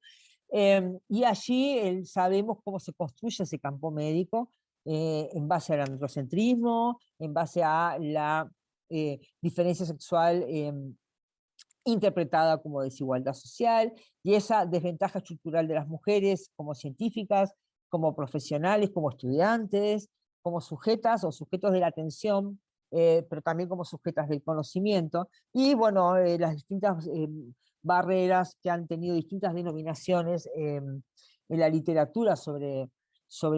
Speaker 4: Y allí sabemos cómo se construye ese campo médico en base al androcentrismo, en base a la diferencia sexual interpretada como desigualdad social, y esa desventaja estructural de las mujeres como científicas, como profesionales, como estudiantes, como sujetas o sujetos de la atención, pero también como sujetas del conocimiento, y bueno, las distintas barreras que han tenido distintas denominaciones en la literatura sobre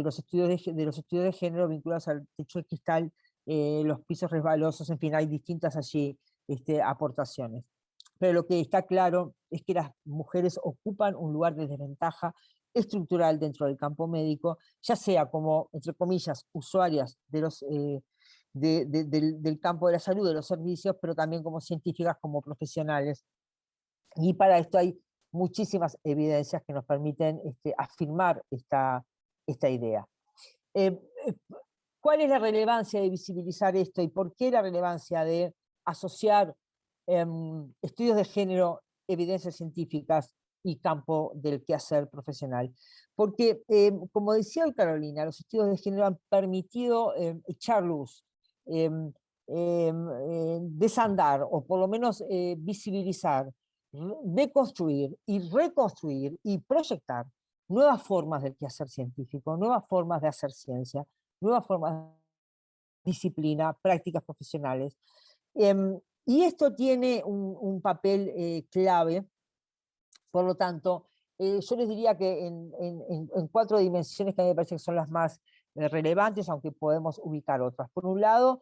Speaker 4: los estudios de género vinculados al techo de cristal, los pisos resbalosos, en fin, hay distintas allí aportaciones. Pero lo que está claro es que las mujeres ocupan un lugar de desventaja estructural dentro del campo médico, ya sea como, entre comillas, usuarias del campo de la salud, de los servicios, pero también como científicas, como profesionales. Y para esto hay muchísimas evidencias que nos permiten afirmar esta idea. ¿Cuál es la relevancia de visibilizar esto y por qué la relevancia de asociar estudios de género, evidencias científicas y campo del quehacer profesional? Porque, como decía hoy Carolina, los estudios de género han permitido echar luz, desandar o por lo menos visibilizar deconstruir y reconstruir y proyectar nuevas formas del quehacer científico, nuevas formas de hacer ciencia, nuevas formas de disciplina, prácticas profesionales. Y esto tiene un papel clave, por lo tanto, yo les diría que en 4 dimensiones que a mí me parece que son las más relevantes, aunque podemos ubicar otras. Por un lado,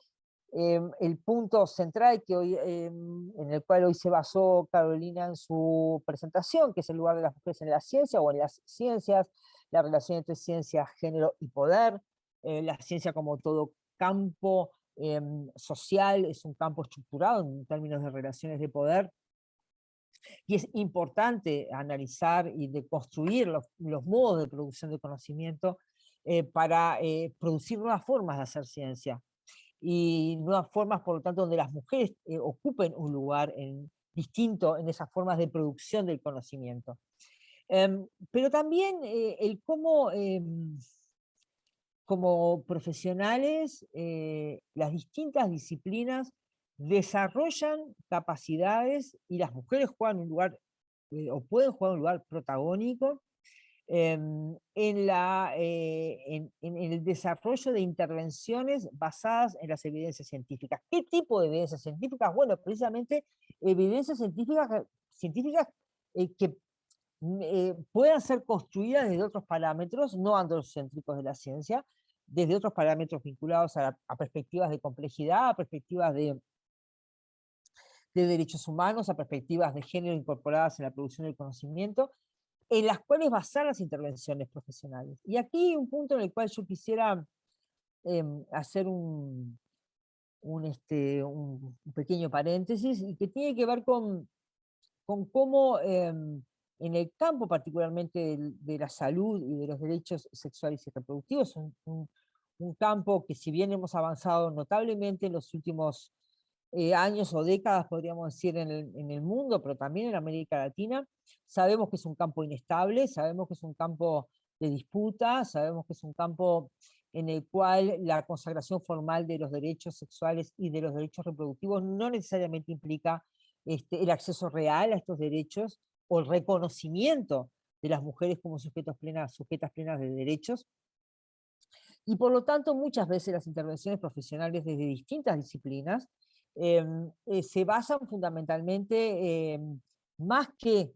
Speaker 4: el punto central que hoy, en el cual hoy se basó Carolina en su presentación, que es el lugar de las mujeres en la ciencia o en las ciencias, la relación entre ciencia, género y poder, la ciencia como todo campo social, es un campo estructurado en términos de relaciones de poder, y es importante analizar y deconstruir los modos de producción de conocimiento para producir nuevas formas de hacer ciencia y nuevas formas, por lo tanto, donde las mujeres ocupen un lugar distinto en esas formas de producción del conocimiento. Pero también el cómo, como profesionales, las distintas disciplinas desarrollan capacidades y las mujeres juegan un lugar, o pueden jugar un lugar protagónico en el desarrollo de intervenciones basadas en las evidencias científicas. ¿Qué tipo de evidencias científicas? Bueno, precisamente evidencias científicas que puedan ser construidas desde otros parámetros, no androcéntricos de la ciencia, desde otros parámetros vinculados a perspectivas de complejidad, a perspectivas de derechos humanos, a perspectivas de género incorporadas en la producción del conocimiento, en las cuales basar las intervenciones profesionales. Y aquí un punto en el cual yo quisiera hacer un pequeño paréntesis, y que tiene que ver con cómo en el campo particularmente de la salud y de los derechos sexuales y reproductivos, un campo que, si bien hemos avanzado notablemente en los últimos años o décadas, podríamos decir, en el mundo, pero también en América Latina, sabemos que es un campo inestable, sabemos que es un campo de disputa, sabemos que es un campo en el cual la consagración formal de los derechos sexuales y de los derechos reproductivos no necesariamente implica el acceso real a estos derechos o el reconocimiento de las mujeres como sujetas plenas de derechos. Y por lo tanto, muchas veces las intervenciones profesionales desde distintas disciplinas se basan fundamentalmente, más que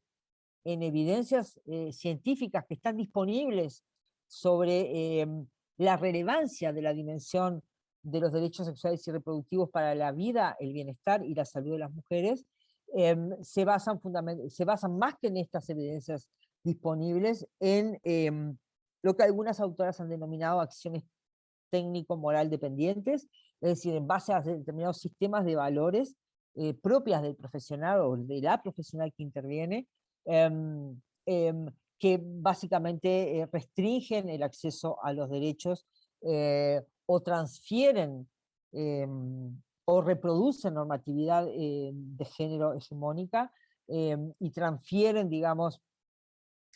Speaker 4: en evidencias científicas que están disponibles sobre la relevancia de la dimensión de los derechos sexuales y reproductivos para la vida, el bienestar y la salud de las mujeres, se basan más que en estas evidencias disponibles en lo que algunas autoras han denominado acciones técnico-moral dependientes, es decir, en base a determinados sistemas de valores propias del profesional o de la profesional que interviene, que básicamente restringen el acceso a los derechos o transfieren o reproducen normatividad de género hegemónica y transfieren, digamos,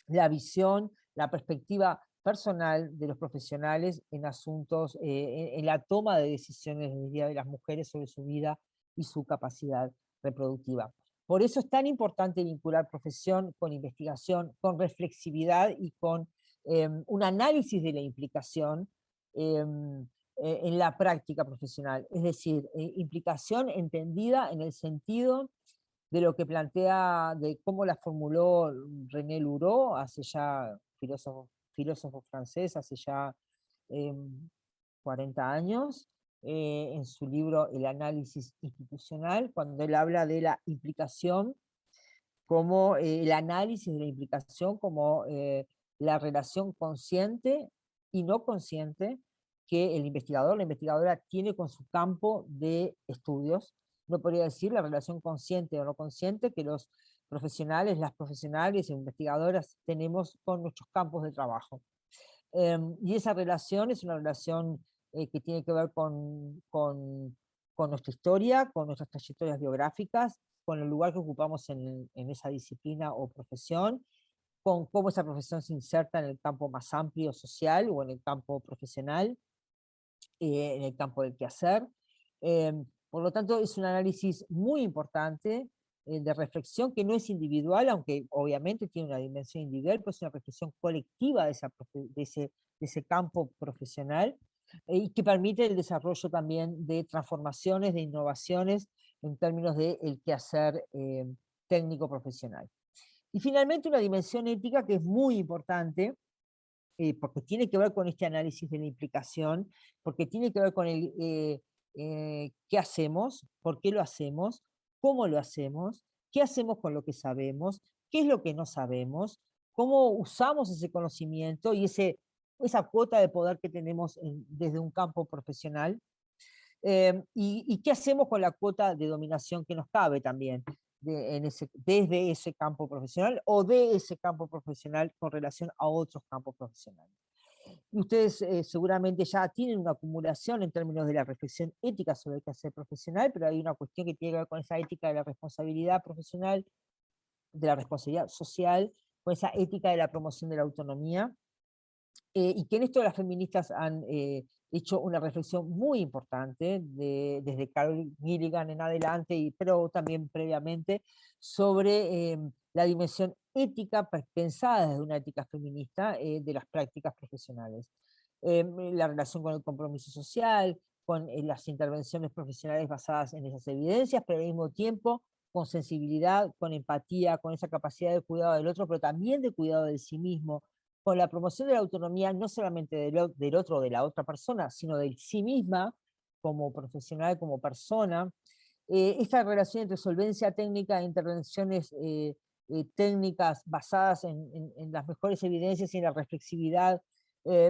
Speaker 4: la visión, la perspectiva personal de los profesionales en asuntos, en la toma de decisiones de las mujeres sobre su vida y su capacidad reproductiva. Por eso es tan importante vincular profesión con investigación, con reflexividad y con un análisis de la implicación en la práctica profesional. Es decir, implicación entendida en el sentido de lo que plantea, de cómo la formuló René Louraud, hace ya, filósofo francés, hace ya 40 años, en su libro El análisis institucional, cuando él habla de la implicación, como el análisis de la implicación como la relación consciente y no consciente que el investigador, la investigadora tiene con su campo de estudios. No podría decir la relación consciente o no consciente que los profesionales, las profesionales e investigadoras tenemos con nuestros campos de trabajo. Y esa relación es una relación que tiene que ver con nuestra historia, con nuestras trayectorias biográficas, con el lugar que ocupamos en esa disciplina o profesión, con cómo esa profesión se inserta en el campo más amplio social o en el campo profesional, en el campo del quehacer. Por lo tanto, es un análisis muy importante de reflexión que no es individual, aunque obviamente tiene una dimensión individual, pues es una reflexión colectiva de ese campo profesional, y que permite el desarrollo también de transformaciones, de innovaciones en términos del quehacer técnico profesional. Y finalmente una dimensión ética que es muy importante, porque tiene que ver con este análisis de la implicación, porque tiene que ver con el qué hacemos, por qué lo hacemos, cómo lo hacemos, qué hacemos con lo que sabemos, qué es lo que no sabemos, cómo usamos ese conocimiento y esa cuota de poder que tenemos desde un campo profesional, y qué hacemos con la cuota de dominación que nos cabe también desde ese campo profesional o de ese campo profesional con relación a otros campos profesionales. Y ustedes seguramente ya tienen una acumulación en términos de la reflexión ética sobre el quehacer profesional, pero hay una cuestión que tiene que ver con esa ética de la responsabilidad profesional, de la responsabilidad social, con esa ética de la promoción de la autonomía, y que en esto las feministas han hecho una reflexión muy importante, desde Carol Gilligan en adelante, pero también previamente, sobre la dimensión ética pensada desde una ética feminista de las prácticas profesionales. La relación con el compromiso social, con las intervenciones profesionales basadas en esas evidencias, pero al mismo tiempo con sensibilidad, con empatía, con esa capacidad de cuidado del otro, pero también de cuidado de sí mismo, con la promoción de la autonomía no solamente del otro o de la otra persona, sino de sí misma como profesional, como persona. Esta relación entre solvencia técnica e intervenciones técnicas basadas en las mejores evidencias y en la reflexividad,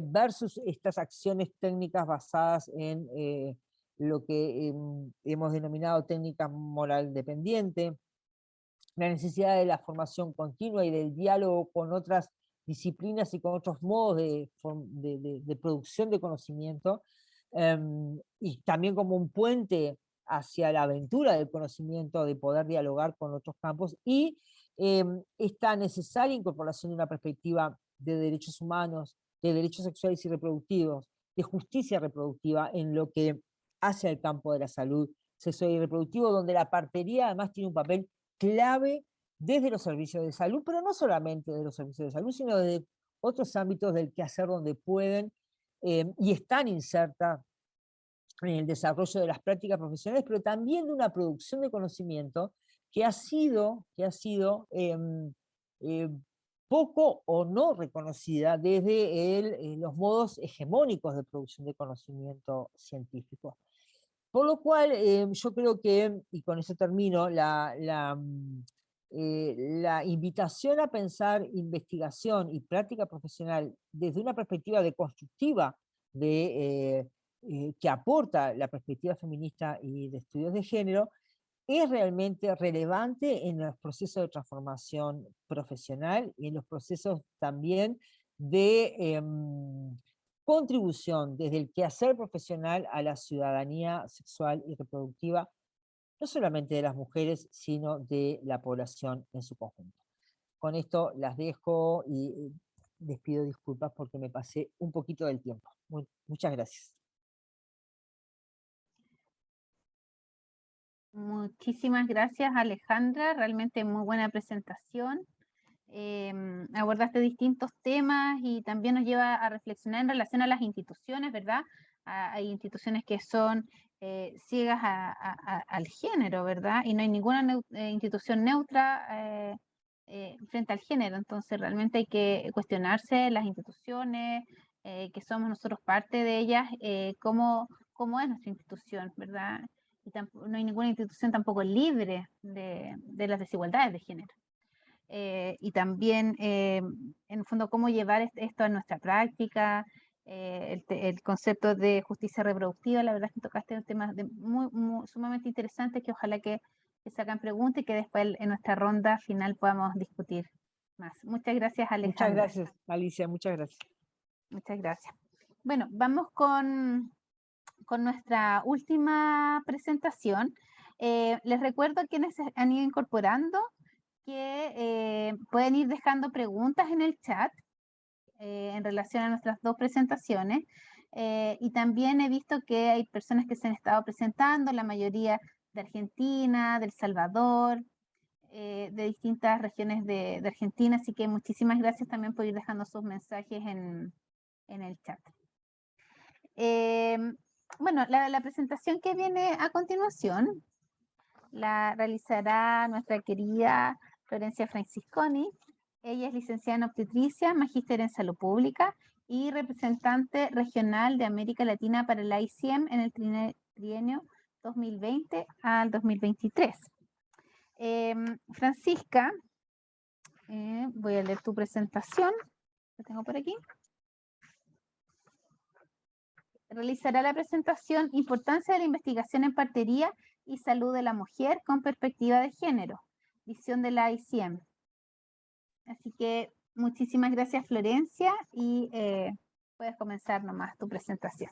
Speaker 4: versus estas acciones técnicas basadas en lo que hemos denominado técnica moral dependiente, la necesidad de la formación continua y del diálogo con otras disciplinas y con otros modos de producción de conocimiento, y también como un puente hacia la aventura del conocimiento, de poder dialogar con otros campos, y esta necesaria incorporación de una perspectiva de derechos humanos, de derechos sexuales y reproductivos, de justicia reproductiva en lo que hace al campo de la salud sexual y reproductivo, donde la partería además tiene un papel clave desde los servicios de salud, pero no solamente de los servicios de salud, sino de otros ámbitos del quehacer donde pueden y están insertas en el desarrollo de las prácticas profesionales, pero también de una producción de conocimiento que ha sido poco o no reconocida desde los modos hegemónicos de producción de conocimiento científico. Por lo cual, yo creo que, y con eso termino, la invitación a pensar investigación y práctica profesional desde una perspectiva deconstructiva que aporta la perspectiva feminista y de estudios de género, es realmente relevante en los procesos de transformación profesional y en los procesos también de contribución desde el quehacer profesional a la ciudadanía sexual y reproductiva, no solamente de las mujeres, sino de la población en su conjunto. Con esto las dejo y les pido disculpas porque me pasé un poquito del tiempo. Muchas gracias.
Speaker 1: Muchísimas gracias, Alejandra. Realmente muy buena presentación. Abordaste distintos temas y también nos lleva a reflexionar en relación a las instituciones, ¿verdad? Hay instituciones que son ciegas al género, ¿verdad? Y no hay ninguna institución neutra frente al género. Entonces realmente hay que cuestionarse las instituciones, que somos nosotros parte de ellas, cómo es nuestra institución, ¿verdad? Y no hay ninguna institución tampoco libre de las desigualdades de género. Y también, en el fondo, cómo llevar esto a nuestra práctica, el concepto de justicia reproductiva. La verdad es que tocaste un tema sumamente interesante que ojalá que se hagan preguntas y que después en nuestra ronda final podamos discutir más. Muchas gracias, Alejandra.
Speaker 4: Muchas gracias, Alicia, muchas gracias.
Speaker 1: Muchas gracias. Bueno, vamos con nuestra última presentación. Les recuerdo a quienes se han ido incorporando que pueden ir dejando preguntas en el chat en relación a nuestras dos presentaciones. Y también he visto que hay personas que se han estado presentando, la mayoría de Argentina, de El Salvador, de distintas regiones de Argentina, así que muchísimas gracias también por ir dejando sus mensajes en el chat. Bueno, la presentación que viene a continuación la realizará nuestra querida Florencia Francisconi. Ella es licenciada en obstetricia, magíster en salud pública y representante regional de América Latina para el ICM en el trienio 2020 al 2023. Francisca, voy a leer tu presentación, la tengo por aquí. Realizará la presentación Importancia de la investigación en partería y salud de la mujer con perspectiva de género, visión de la ICM. Así que muchísimas gracias, Florencia, y puedes comenzar nomás tu presentación.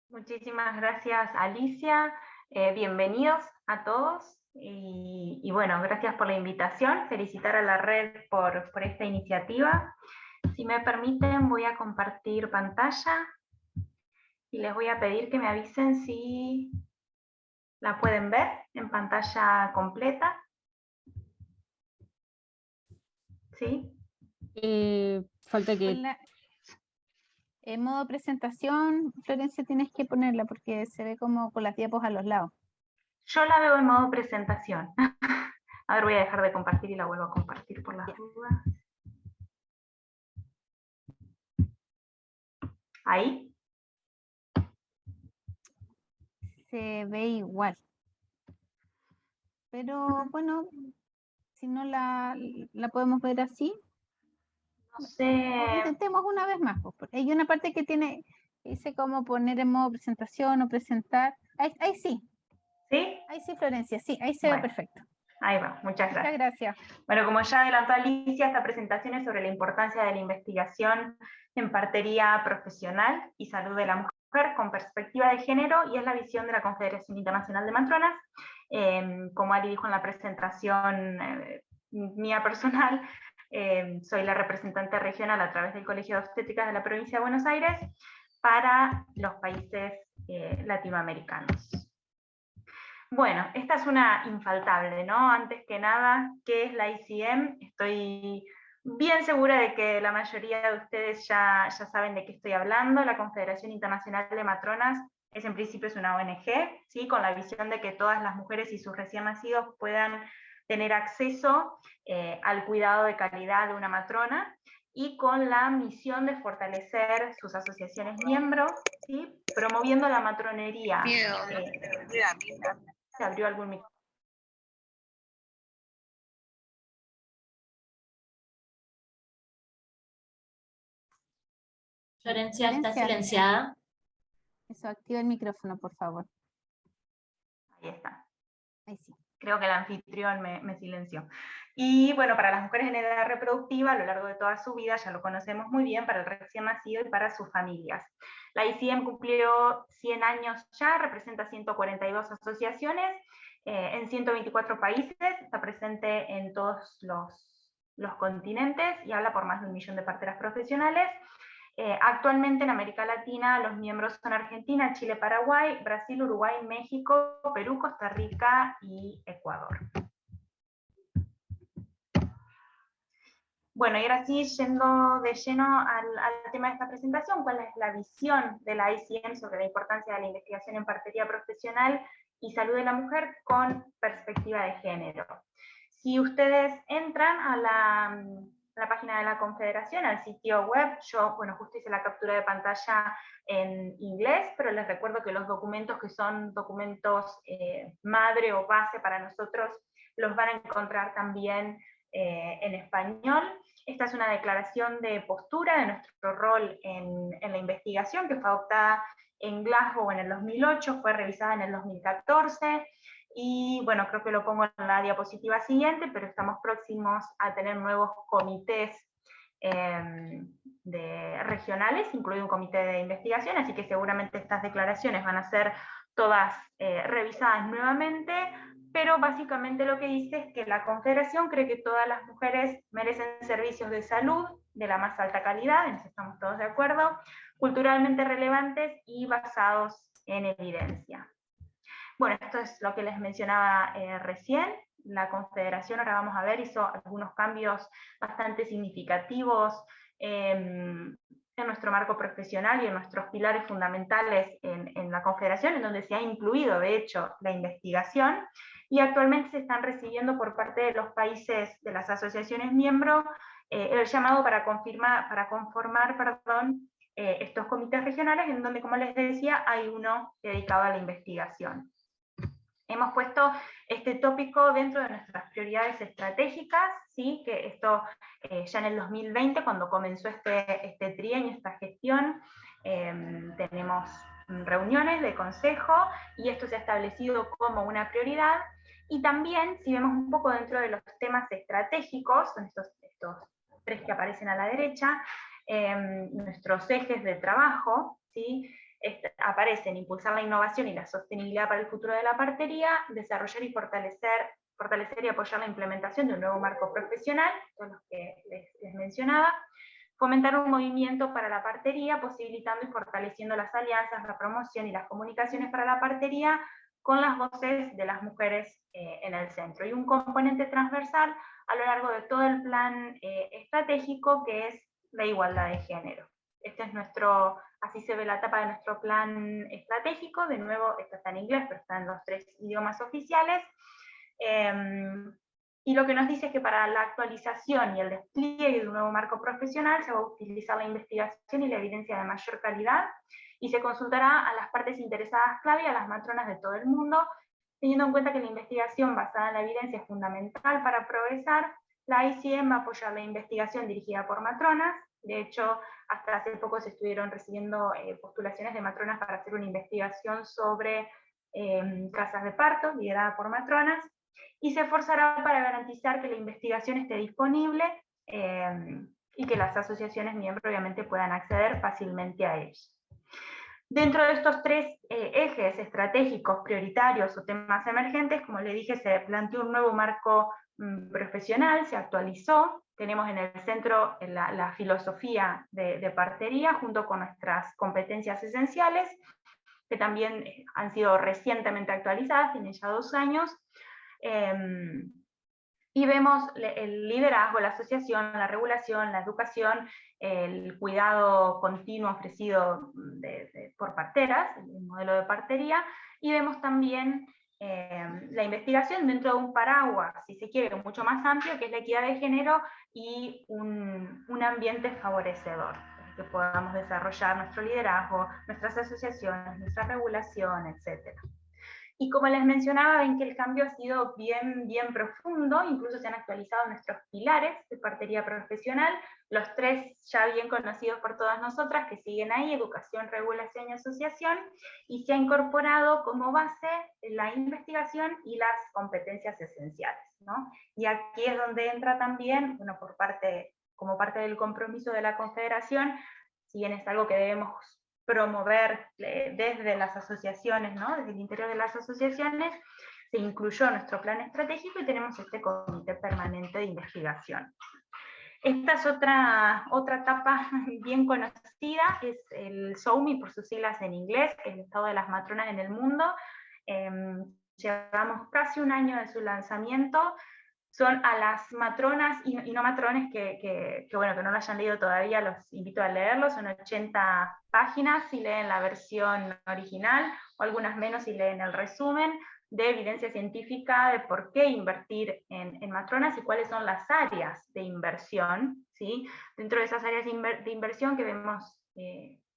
Speaker 5: Muchísimas gracias, Alicia. Bienvenidos a todos. Y bueno, gracias por la invitación. Felicitar a la red por esta iniciativa. Si me permiten, voy a compartir pantalla y les voy a pedir que me avisen si la pueden ver en pantalla completa. ¿Sí?
Speaker 3: Falta que...
Speaker 1: En modo presentación, Florencia, tienes que ponerla porque se ve como con las diapos a los lados.
Speaker 5: Yo la veo en modo presentación. A ver, voy a dejar de compartir y la vuelvo a compartir por las dudas. ¿Ahí?
Speaker 1: Se ve igual. Pero bueno, si no la podemos ver así.
Speaker 5: No sé.
Speaker 1: Intentemos una vez más. Porque hay una parte que dice cómo poner en modo presentación o presentar. Ahí sí.
Speaker 5: ¿Sí?
Speaker 1: Ahí sí, Florencia, sí, ahí se ve perfecto.
Speaker 5: Ahí va, muchas gracias.
Speaker 1: Muchas gracias.
Speaker 5: Bueno, como ya adelantó Alicia, esta presentación es sobre la importancia de la investigación en partería profesional y salud de la mujer con perspectiva de género, y es la visión de la Confederación Internacional de Matronas. Como Ali dijo en la presentación mía personal, soy la representante regional a través del Colegio de Obstétricas de la provincia de Buenos Aires para los países latinoamericanos. Bueno, esta es una infaltable, ¿no? Antes que nada, ¿qué es la ICM? Estoy bien segura de que la mayoría de ustedes ya saben de qué estoy hablando. La Confederación Internacional de Matronas en principio es una ONG, ¿sí? Con la visión de que todas las mujeres y sus recién nacidos puedan tener acceso al cuidado de calidad de una matrona, y con la misión de fortalecer sus asociaciones miembros, ¿sí? Promoviendo la matronería. ¿Se abrió algún micrófono?
Speaker 3: Florencia está silenciada.
Speaker 1: Eso, activa el micrófono, por favor.
Speaker 5: Ahí está.
Speaker 1: Ahí sí.
Speaker 5: Creo que el anfitrión me silenció. Y bueno, para las mujeres en edad reproductiva, a lo largo de toda su vida, ya lo conocemos muy bien, para el recién nacido y para sus familias. La ICM cumplió 100 años ya, representa 142 asociaciones en 124 países, está presente en todos los continentes y habla por más de 1 millón de parteras profesionales. Actualmente en América Latina los miembros son Argentina, Chile, Paraguay, Brasil, Uruguay, México, Perú, Costa Rica y Ecuador. Bueno, y ahora sí, yendo de lleno al tema de esta presentación, ¿cuál es la visión de la ICM sobre la importancia de la investigación en partería profesional y salud de la mujer con perspectiva de género? Si ustedes entran a la página de la Confederación, al sitio web, yo, bueno, justo hice la captura de pantalla en inglés, pero les recuerdo que los documentos que son documentos madre o base para nosotros, los van a encontrar también en español. Esta es una declaración de postura de nuestro rol en la investigación, que fue adoptada en Glasgow en el 2008, fue revisada en el 2014, y bueno, creo que lo pongo en la diapositiva siguiente, pero estamos próximos a tener nuevos comités regionales, incluido un comité de investigación, así que seguramente estas declaraciones van a ser todas revisadas nuevamente, pero básicamente lo que dice es que la Confederación cree que todas las mujeres merecen servicios de salud de la más alta calidad, en eso estamos todos de acuerdo, culturalmente relevantes y basados en evidencia. Bueno, esto es lo que les mencionaba recién. la Confederación, ahora vamos a ver, hizo algunos cambios bastante significativos en nuestro marco profesional y en nuestros pilares fundamentales en la Confederación, en donde se ha incluido, de hecho, la investigación, y actualmente se están recibiendo por parte de los países, de las asociaciones miembros, el llamado para conformar estos comités regionales, en donde, como les decía, hay uno dedicado a la investigación. Hemos puesto este tópico dentro de nuestras prioridades estratégicas, ¿sí? Que esto ya en el 2020, cuando comenzó este trienio, esta gestión, tenemos reuniones de consejo, y esto se ha establecido como una prioridad. Y también, si vemos un poco dentro de los temas estratégicos, son estos tres que aparecen a la derecha, nuestros ejes de trabajo, ¿sí? Aparecen impulsar la innovación y la sostenibilidad para el futuro de la partería, desarrollar y fortalecer y apoyar la implementación de un nuevo marco profesional, todos los que les mencionaba, fomentar un movimiento para la partería, posibilitando y fortaleciendo las alianzas, la promoción y las comunicaciones para la partería, con las voces de las mujeres en el centro. Y un componente transversal a lo largo de todo el plan estratégico, que es la igualdad de género. Este es así se ve la etapa de nuestro plan estratégico. De nuevo, esto está en inglés, pero está en los 3 idiomas oficiales. Y lo que nos dice es que para la actualización y el despliegue de un nuevo marco profesional se va a utilizar la investigación y la evidencia de mayor calidad, y se consultará a las partes interesadas clave y a las matronas de todo el mundo, teniendo en cuenta que la investigación basada en la evidencia es fundamental para progresar. La ICM va a apoyar la investigación dirigida por matronas. De hecho, hasta hace poco se estuvieron recibiendo postulaciones de matronas para hacer una investigación sobre casas de parto, liderada por matronas, y se esforzará para garantizar que la investigación esté disponible y que las asociaciones miembros obviamente puedan acceder fácilmente a ella. Dentro de estos 3 ejes estratégicos prioritarios o temas emergentes, como le dije, se planteó un nuevo marco profesional, se actualizó. Tenemos en el centro la filosofía de partería, junto con nuestras competencias esenciales, que también han sido recientemente actualizadas, tienen ya 2 años. Y vemos el liderazgo, la asociación, la regulación, la educación, el cuidado continuo ofrecido por parteras, el modelo de partería, y vemos también la investigación dentro de un paraguas, si se quiere, mucho más amplio, que es la equidad de género y un ambiente favorecedor, que podamos desarrollar nuestro liderazgo, nuestras asociaciones, nuestra regulación, etc. Y como les mencionaba, ven que el cambio ha sido bien profundo, incluso se han actualizado nuestros pilares de partería profesional, los 3 ya bien conocidos por todas nosotras, que siguen ahí: educación, regulación y asociación, y se ha incorporado como base la investigación y las competencias esenciales, ¿no? Y aquí es donde entra también, bueno, como parte del compromiso de la Confederación, si bien es algo que debemos promover desde las asociaciones, ¿no? Desde el interior de las asociaciones, se incluyó nuestro plan estratégico y tenemos este comité permanente de investigación. Esta es otra etapa bien conocida, es el SOUMI, por sus siglas en inglés, que es el estado de las matronas en el mundo. Llevamos casi 1 año de su lanzamiento. Son a las matronas y no matrones que no lo hayan leído todavía, los invito a leerlo. Son 80 páginas si leen la versión original, o algunas menos si leen el resumen, de evidencia científica de por qué invertir en matronas y cuáles son las áreas de inversión, ¿sí? Dentro de esas áreas de inversión que vemos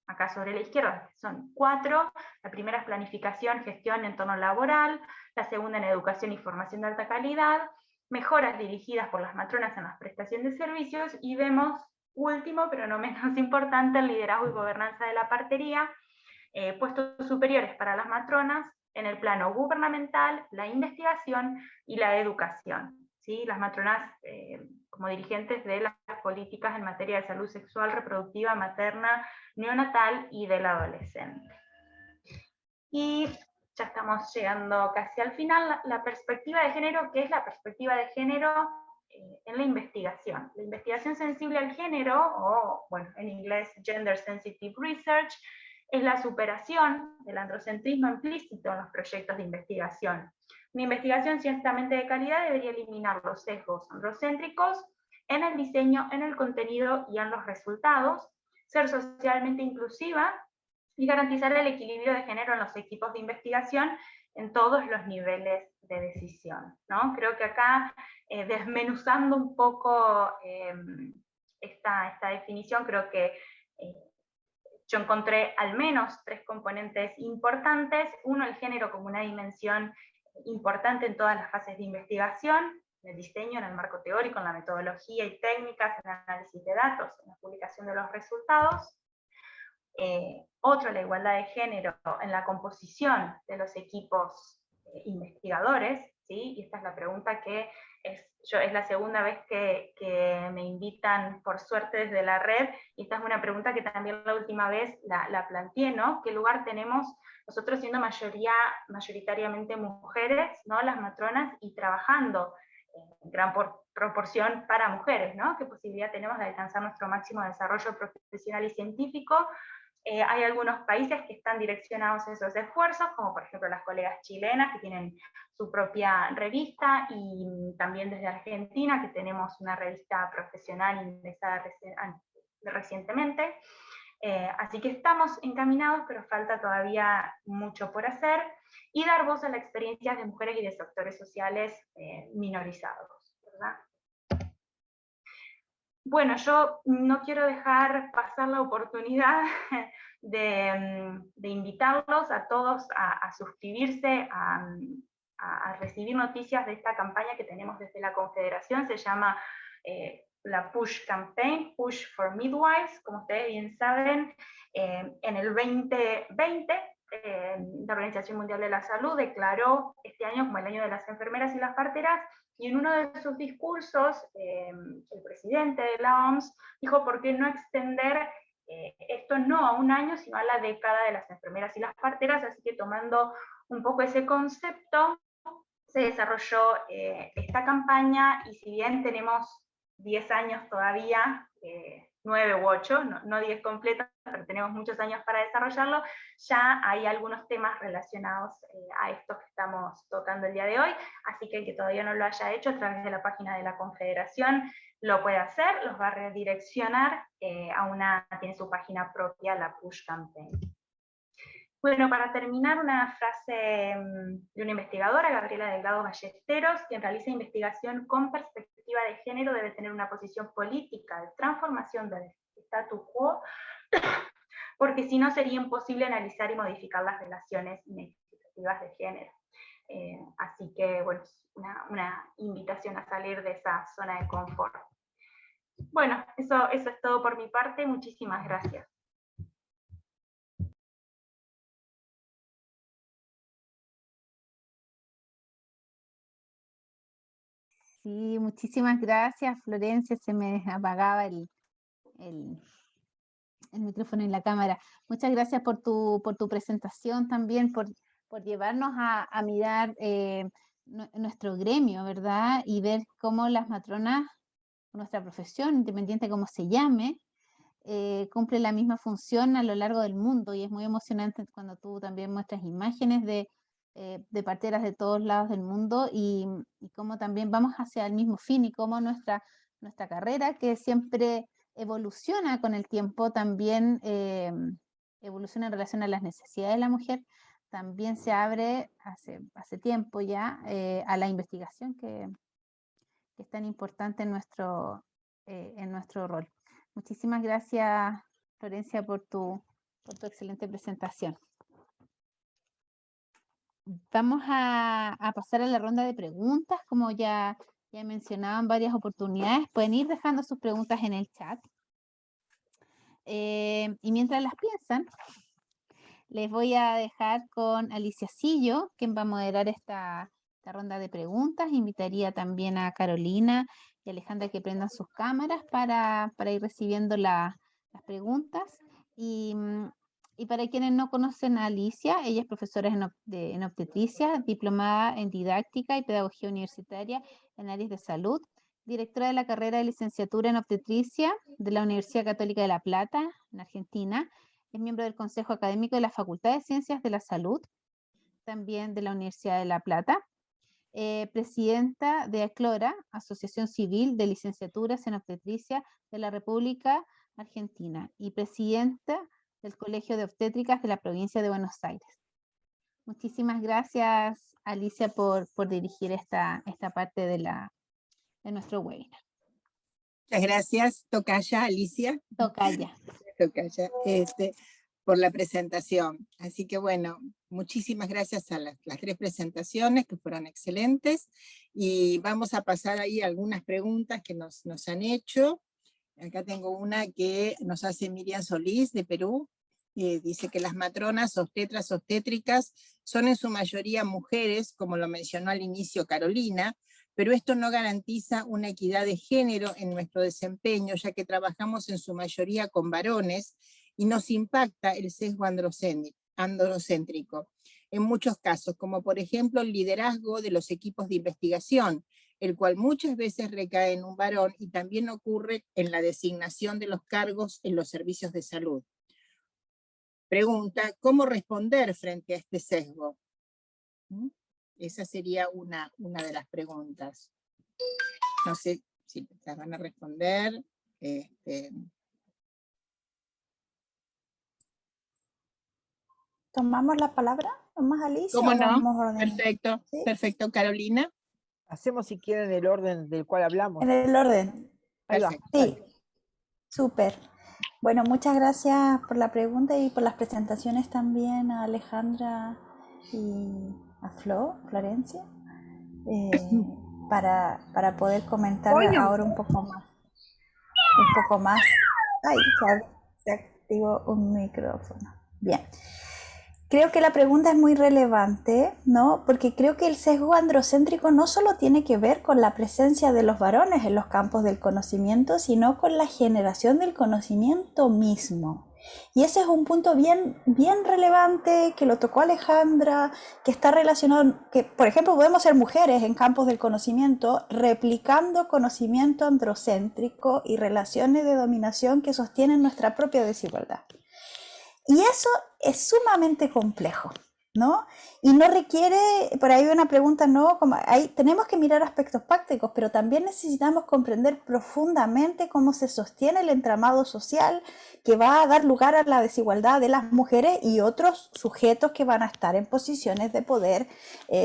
Speaker 5: acá sobre la izquierda, son 4. La primera es planificación, gestión, entorno laboral. La segunda en educación y formación de alta calidad. Mejoras dirigidas por las matronas en la prestación de servicios, y vemos, último pero no menos importante, el liderazgo y gobernanza de la partería, puestos superiores para las matronas en el plano gubernamental, la investigación y la educación, ¿sí? Las matronas como dirigentes de las políticas en materia de salud sexual, reproductiva, materna, neonatal y del adolescente. Y ya estamos llegando casi al final. La perspectiva de género, ¿qué es la perspectiva de género en la investigación? La investigación sensible al género, o bueno, en inglés Gender Sensitive Research, es la superación del androcentrismo implícito en los proyectos de investigación. Una investigación ciertamente de calidad debería eliminar los sesgos androcéntricos en el diseño, en el contenido y en los resultados, ser socialmente inclusiva y garantizar el equilibrio de género en los equipos de investigación en todos los niveles de decisión, ¿no? Creo que acá, desmenuzando un poco esta definición, creo que yo encontré al menos 3 componentes importantes. Uno, el género como una dimensión importante en todas las fases de investigación, en el diseño, en el marco teórico, en la metodología y técnicas, en el análisis de datos, en la publicación de los resultados. Otro, la igualdad de género en la composición de los equipos investigadores, ¿sí? Y esta es la pregunta que es la segunda vez que me invitan, por suerte, desde la red, y esta es una pregunta que también la última vez la planteé, ¿no? ¿Qué lugar tenemos nosotros siendo mayoritariamente mujeres, ¿no? Las matronas, y trabajando en gran proporción para mujeres, ¿no? ¿Qué posibilidad tenemos de alcanzar nuestro máximo desarrollo profesional y científico? Hay algunos países que están direccionados a esos esfuerzos, como por ejemplo las colegas chilenas, que tienen su propia revista, y también desde Argentina, que tenemos una revista profesional ingresada recientemente. Así que estamos encaminados, pero falta todavía mucho por hacer, y dar voz a las experiencias de mujeres y de sectores sociales minorizados, ¿verdad? Bueno, yo no quiero dejar pasar la oportunidad de invitarlos a todos a suscribirse, a recibir noticias de esta campaña que tenemos desde la Confederación. Se llama la PUSH Campaign, Push for Midwives. Como ustedes bien saben, en el 2020, la Organización Mundial de la Salud declaró este año como el año de las enfermeras y las parteras, y en uno de sus discursos, el presidente de la OMS dijo: ¿por qué no extender esto no a un año, sino a la década de las enfermeras y las parteras? Así que, tomando un poco ese concepto, se desarrolló esta campaña, y si bien tenemos 10 años todavía, 9 u 8, no 10 completos, pero tenemos muchos años para desarrollarlo, ya hay algunos temas relacionados a estos que estamos tocando el día de hoy, así que el que todavía no lo haya hecho, a través de la página de la Confederación lo puede hacer, los va a redireccionar tiene su página propia, la Push Campaign. Bueno, para terminar, una frase de una investigadora, Gabriela Delgado Ballesteros: quien realiza investigación con perspectiva de género debe tener una posición política de transformación del statu quo, porque si no sería imposible analizar y modificar las relaciones inequitativas de género. Así que, bueno, es una invitación a salir de esa zona de confort. Bueno, eso es todo por mi parte. Muchísimas gracias.
Speaker 1: Sí, muchísimas gracias, Florencia. Se me apagaba el micrófono en la cámara. Muchas gracias por tu presentación también, por llevarnos a mirar nuestro gremio, ¿verdad? Y ver cómo las matronas, nuestra profesión, independiente de cómo se llame, cumple la misma función a lo largo del mundo, y es muy emocionante cuando tú también muestras imágenes de parteras de todos lados del mundo, y cómo también vamos hacia el mismo fin, y cómo nuestra carrera, que siempre evoluciona con el tiempo, también evoluciona en relación a las necesidades de la mujer, también se abre hace tiempo ya a la investigación, que es tan importante en nuestro rol. Muchísimas gracias, Florencia, por tu excelente presentación. Vamos a pasar a la ronda de preguntas. Como ya mencionaba en varias oportunidades, pueden ir dejando sus preguntas en el chat. Y mientras las piensan, les voy a dejar con Alicia Sillo, quien va a moderar esta ronda de preguntas. Invitaría también a Carolina y Alejandra que prendan sus cámaras para ir recibiendo las preguntas. Y para quienes no conocen a Alicia, ella es profesora en obstetricia, diplomada en didáctica y pedagogía universitaria en áreas de salud, directora de la carrera de licenciatura en obstetricia de la Universidad Católica de La Plata, en Argentina. es miembro del Consejo Académico de la Facultad de Ciencias de la Salud, también de la Universidad de La Plata, presidenta de ACLORA, Asociación Civil de Licenciaturas en Obstetricia de la República Argentina, y presidenta del Colegio de Obstétricas de la provincia de Buenos Aires. Muchísimas gracias, Alicia, por dirigir esta parte de nuestro webinar.
Speaker 6: Muchas gracias, Tocaya, Alicia.
Speaker 1: Tocaya.
Speaker 6: Tocaya, por la presentación. Así que bueno, muchísimas gracias a las 3 presentaciones que fueron excelentes, y vamos a pasar ahí algunas preguntas que nos han hecho. Acá tengo una que nos hace Miriam Solís de Perú. Dice que las matronas obstétricas son en su mayoría mujeres, como lo mencionó al inicio Carolina, pero esto no garantiza una equidad de género en nuestro desempeño, ya que trabajamos en su mayoría con varones, y nos impacta el sesgo androcéntrico. En muchos casos, como por ejemplo el liderazgo de los equipos de investigación, el cual muchas veces recae en un varón, y también ocurre en la designación de los cargos en los servicios de salud. Pregunta, ¿cómo responder frente a este sesgo? Esa sería una de las preguntas. No sé si las van a responder.
Speaker 2: ¿Tomamos la palabra? ¿Tomás, Alicia?
Speaker 6: ¿Cómo no?
Speaker 2: Vamos ordenando?
Speaker 6: Perfecto,
Speaker 2: ¿Sí?
Speaker 6: perfecto, Carolina.
Speaker 4: Hacemos, si quieren, el orden del cual hablamos.
Speaker 2: En el orden.
Speaker 4: Ahí va.
Speaker 6: Perfecto.
Speaker 2: Sí, súper. Bueno, muchas gracias por la pregunta y por las presentaciones también a Alejandra y a Florencia, para poder comentar ahora un poco más. Ay, se activó un micrófono. Bien. Creo que la pregunta es muy relevante, ¿no? Porque creo que el sesgo androcéntrico no solo tiene que ver con la presencia de los varones en los campos del conocimiento, sino con la generación del conocimiento mismo. Y ese es un punto bien relevante, que lo tocó Alejandra, que está relacionado, que por ejemplo podemos ser mujeres en campos del conocimiento replicando conocimiento androcéntrico y relaciones de dominación que sostienen nuestra propia desigualdad. Y eso es sumamente complejo, ¿no? Y no requiere, por ahí una pregunta, ¿no? Como ahí tenemos que mirar aspectos prácticos, pero también necesitamos comprender profundamente cómo se sostiene el entramado social que va a dar lugar a la desigualdad de las mujeres y otros sujetos que van a estar en posiciones de poder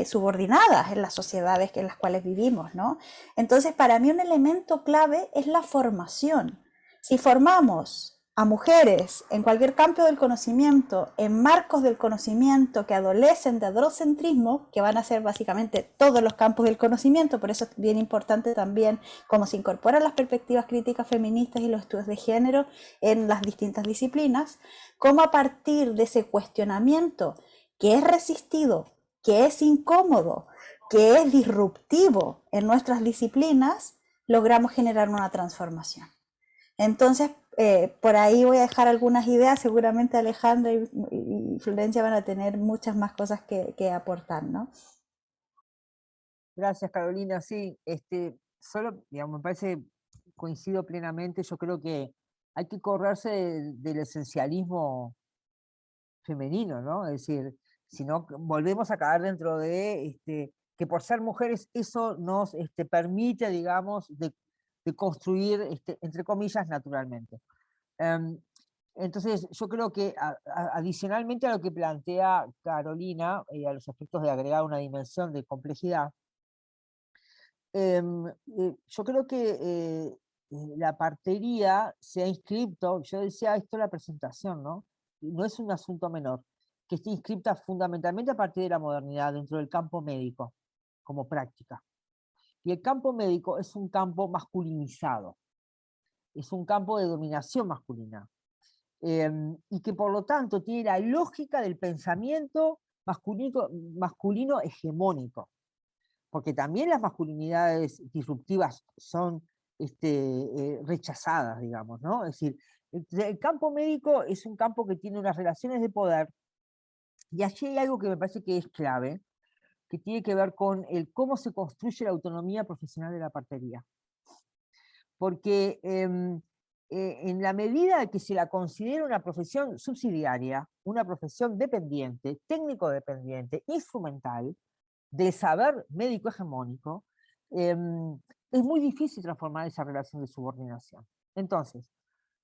Speaker 2: subordinadas en las sociedades en las cuales vivimos, ¿no? Entonces, para mí un elemento clave es la formación. Si formamos a mujeres en cualquier campo del conocimiento, en marcos del conocimiento que adolecen de androcentrismo, que van a ser básicamente todos los campos del conocimiento, por eso es bien importante también cómo se incorporan las perspectivas críticas feministas y los estudios de género en las distintas disciplinas, cómo a partir de ese cuestionamiento que es resistido, que es incómodo, que es disruptivo en nuestras disciplinas, logramos generar una transformación. Entonces, por ahí voy a dejar algunas ideas, seguramente Alejandra y Florencia van a tener muchas más cosas que aportar, ¿no?
Speaker 4: Gracias, Carolina. Sí, solo, digamos, me parece, coincido plenamente, yo creo que hay que correrse del esencialismo femenino, ¿no? Es decir, si no, volvemos a caer dentro de que por ser mujeres eso nos permite, digamos, de construir, entre comillas, naturalmente. Entonces, yo creo que adicionalmente a lo que plantea Carolina, a los aspectos de agregar una dimensión de complejidad, yo creo que la partería se ha inscrito, yo decía esto en la presentación, ¿no? No es un asunto menor, que esté inscripta fundamentalmente a partir de la modernidad dentro del campo médico, como práctica. Y el campo médico es un campo masculinizado, es un campo de dominación masculina, y que por lo tanto tiene la lógica del pensamiento masculino hegemónico, porque también las masculinidades disruptivas son rechazadas, digamos, ¿no? Es decir, el campo médico es un campo que tiene unas relaciones de poder, y allí hay algo que me parece que es clave, que tiene que ver con cómo se construye la autonomía profesional de la partería. Porque en la medida que se la considera una profesión subsidiaria, una profesión dependiente, técnico-dependiente, instrumental, del saber médico hegemónico, es muy difícil transformar esa relación de subordinación. Entonces,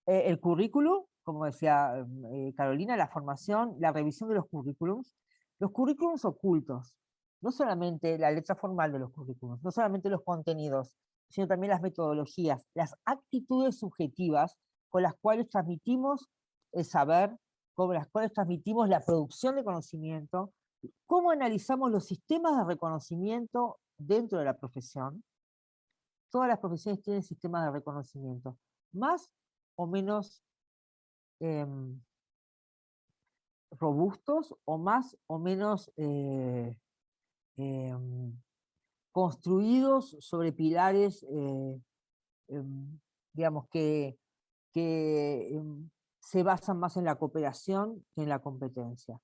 Speaker 4: el currículum, como decía Carolina, la formación, la revisión de los currículums ocultos, no solamente la letra formal de los currículums, no solamente los contenidos, sino también las metodologías, las actitudes subjetivas con las cuales transmitimos el saber, con las cuales transmitimos la producción de conocimiento, cómo analizamos los sistemas de reconocimiento dentro de la profesión. Todas las profesiones tienen sistemas de reconocimiento, más o menos robustos o más o menos construidos sobre pilares, digamos, que se basan más en la cooperación que en la competencia.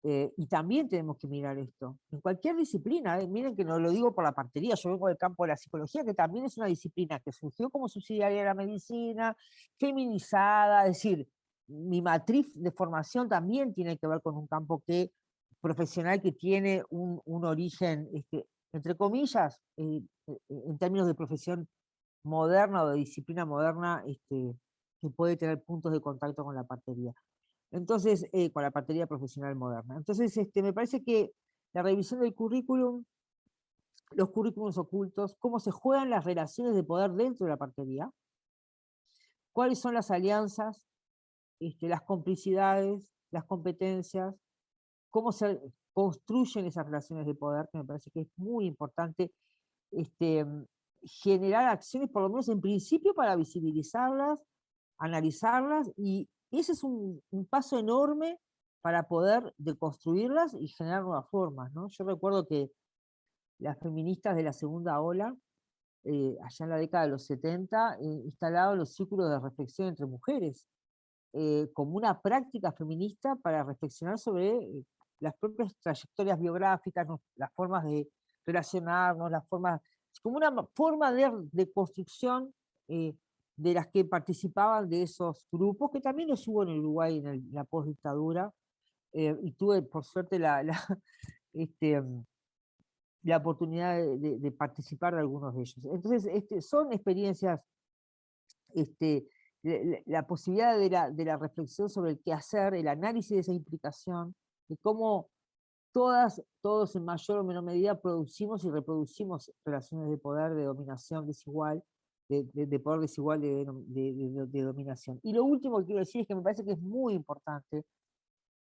Speaker 4: Y también tenemos que mirar esto. En cualquier disciplina, miren que no lo digo por la partería, yo vengo del campo de la psicología, que también es una disciplina que surgió como subsidiaria de la medicina, feminizada, es decir, mi matriz de formación también tiene que ver con un campo profesional que tiene un origen, entre comillas, en términos de profesión moderna o de disciplina moderna, que puede tener puntos de contacto con la partería. Entonces, con la partería profesional moderna. Entonces, me parece que la revisión del currículum, los currículums ocultos, cómo se juegan las relaciones de poder dentro de la partería, cuáles son las alianzas, las complicidades, las competencias, cómo se construyen esas relaciones de poder, que me parece que es muy importante generar acciones, por lo menos en principio, para visibilizarlas, analizarlas, y ese es un paso enorme para poder deconstruirlas y generar nuevas formas, ¿no? Yo recuerdo que las feministas de la segunda ola, allá en la década de los 70, instalaron los círculos de reflexión entre mujeres, como una práctica feminista para reflexionar sobre las propias trayectorias biográficas, las formas de relacionarnos, las formas, como una forma de construcción de las que participaban de esos grupos, que también los hubo en Uruguay en la postdictadura, y tuve por suerte la oportunidad de participar de algunos de ellos. Entonces, son experiencias, la posibilidad de la reflexión sobre el qué hacer, el análisis de esa implicación, de cómo todos en mayor o menor medida producimos y reproducimos relaciones de poder, de dominación desigual, de poder desigual, de dominación. Y lo último que quiero decir es que me parece que es muy importante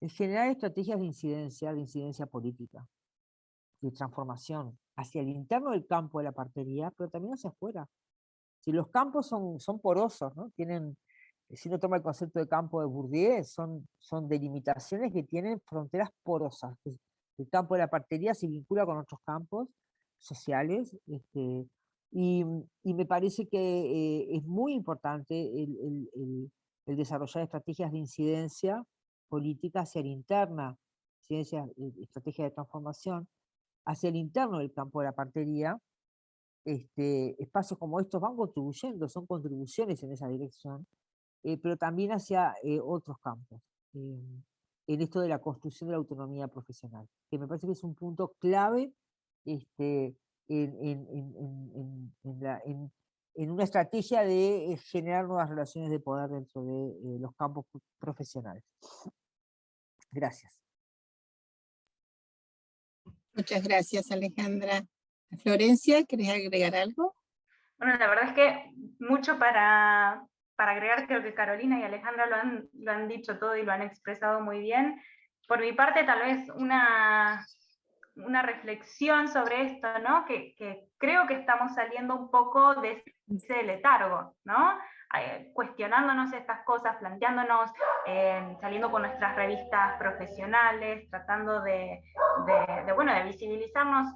Speaker 4: generar estrategias de incidencia política, de transformación, hacia el interno del campo de la partería, pero también hacia afuera. Si los campos son porosos, ¿no? Si uno toma el concepto de campo de Bourdieu, son delimitaciones que tienen fronteras porosas. El campo de la partería se vincula con otros campos sociales, y me parece que es muy importante el desarrollar estrategias de incidencia política hacia la interna, estrategias de transformación, hacia el interno del campo de la partería. Espacios como estos van contribuyendo, son contribuciones en esa dirección, pero también hacia otros campos, en esto de la construcción de la autonomía profesional, que me parece que es un punto clave en una estrategia de generar nuevas relaciones de poder dentro de los campos profesionales. Gracias.
Speaker 6: Muchas gracias, Alejandra. Florencia, ¿querés agregar algo?
Speaker 5: Bueno, la verdad es que mucho para agregar, creo que Carolina y Alejandra lo han dicho todo y lo han expresado muy bien. Por mi parte, tal vez una reflexión sobre esto, ¿no? Que creo que estamos saliendo un poco de ese letargo, ¿no? Cuestionándonos estas cosas, planteándonos, saliendo con nuestras revistas profesionales, tratando de visibilizarnos.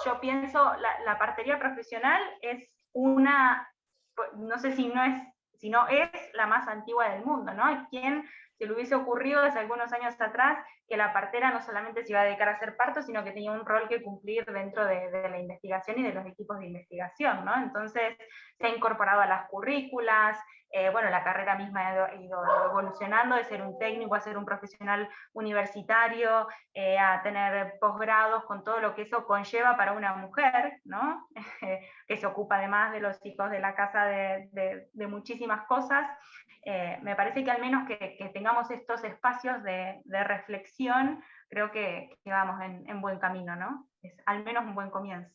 Speaker 5: Yo pienso, la partería profesional es no sé si no es la más antigua del mundo, ¿no? Si se le hubiese ocurrido hace algunos años atrás que la partera no solamente se iba a dedicar a hacer parto, sino que tenía un rol que cumplir dentro de la investigación y de los equipos de investigación, ¿no? Entonces se ha incorporado a las currículas, bueno, la carrera misma ha ido evolucionando de ser un técnico a ser un profesional universitario, a tener posgrados con todo lo que eso conlleva para una mujer, ¿no? Que se ocupa además de los hijos de la casa de muchísimas cosas. Me parece que al menos que tengamos estos espacios de reflexión, creo que vamos en buen camino, ¿no? Es al menos un buen comienzo.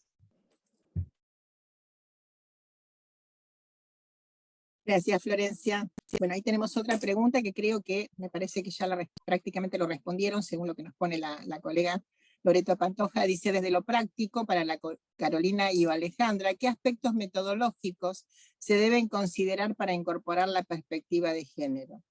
Speaker 6: Gracias, Florencia. Bueno, ahí tenemos otra pregunta que creo que me parece que ya prácticamente lo respondieron, según lo que nos pone la colega Loreto Pantoja. Dice, desde lo práctico, para la Carolina y Alejandra, ¿qué aspectos metodológicos se deben considerar para incorporar la perspectiva de género?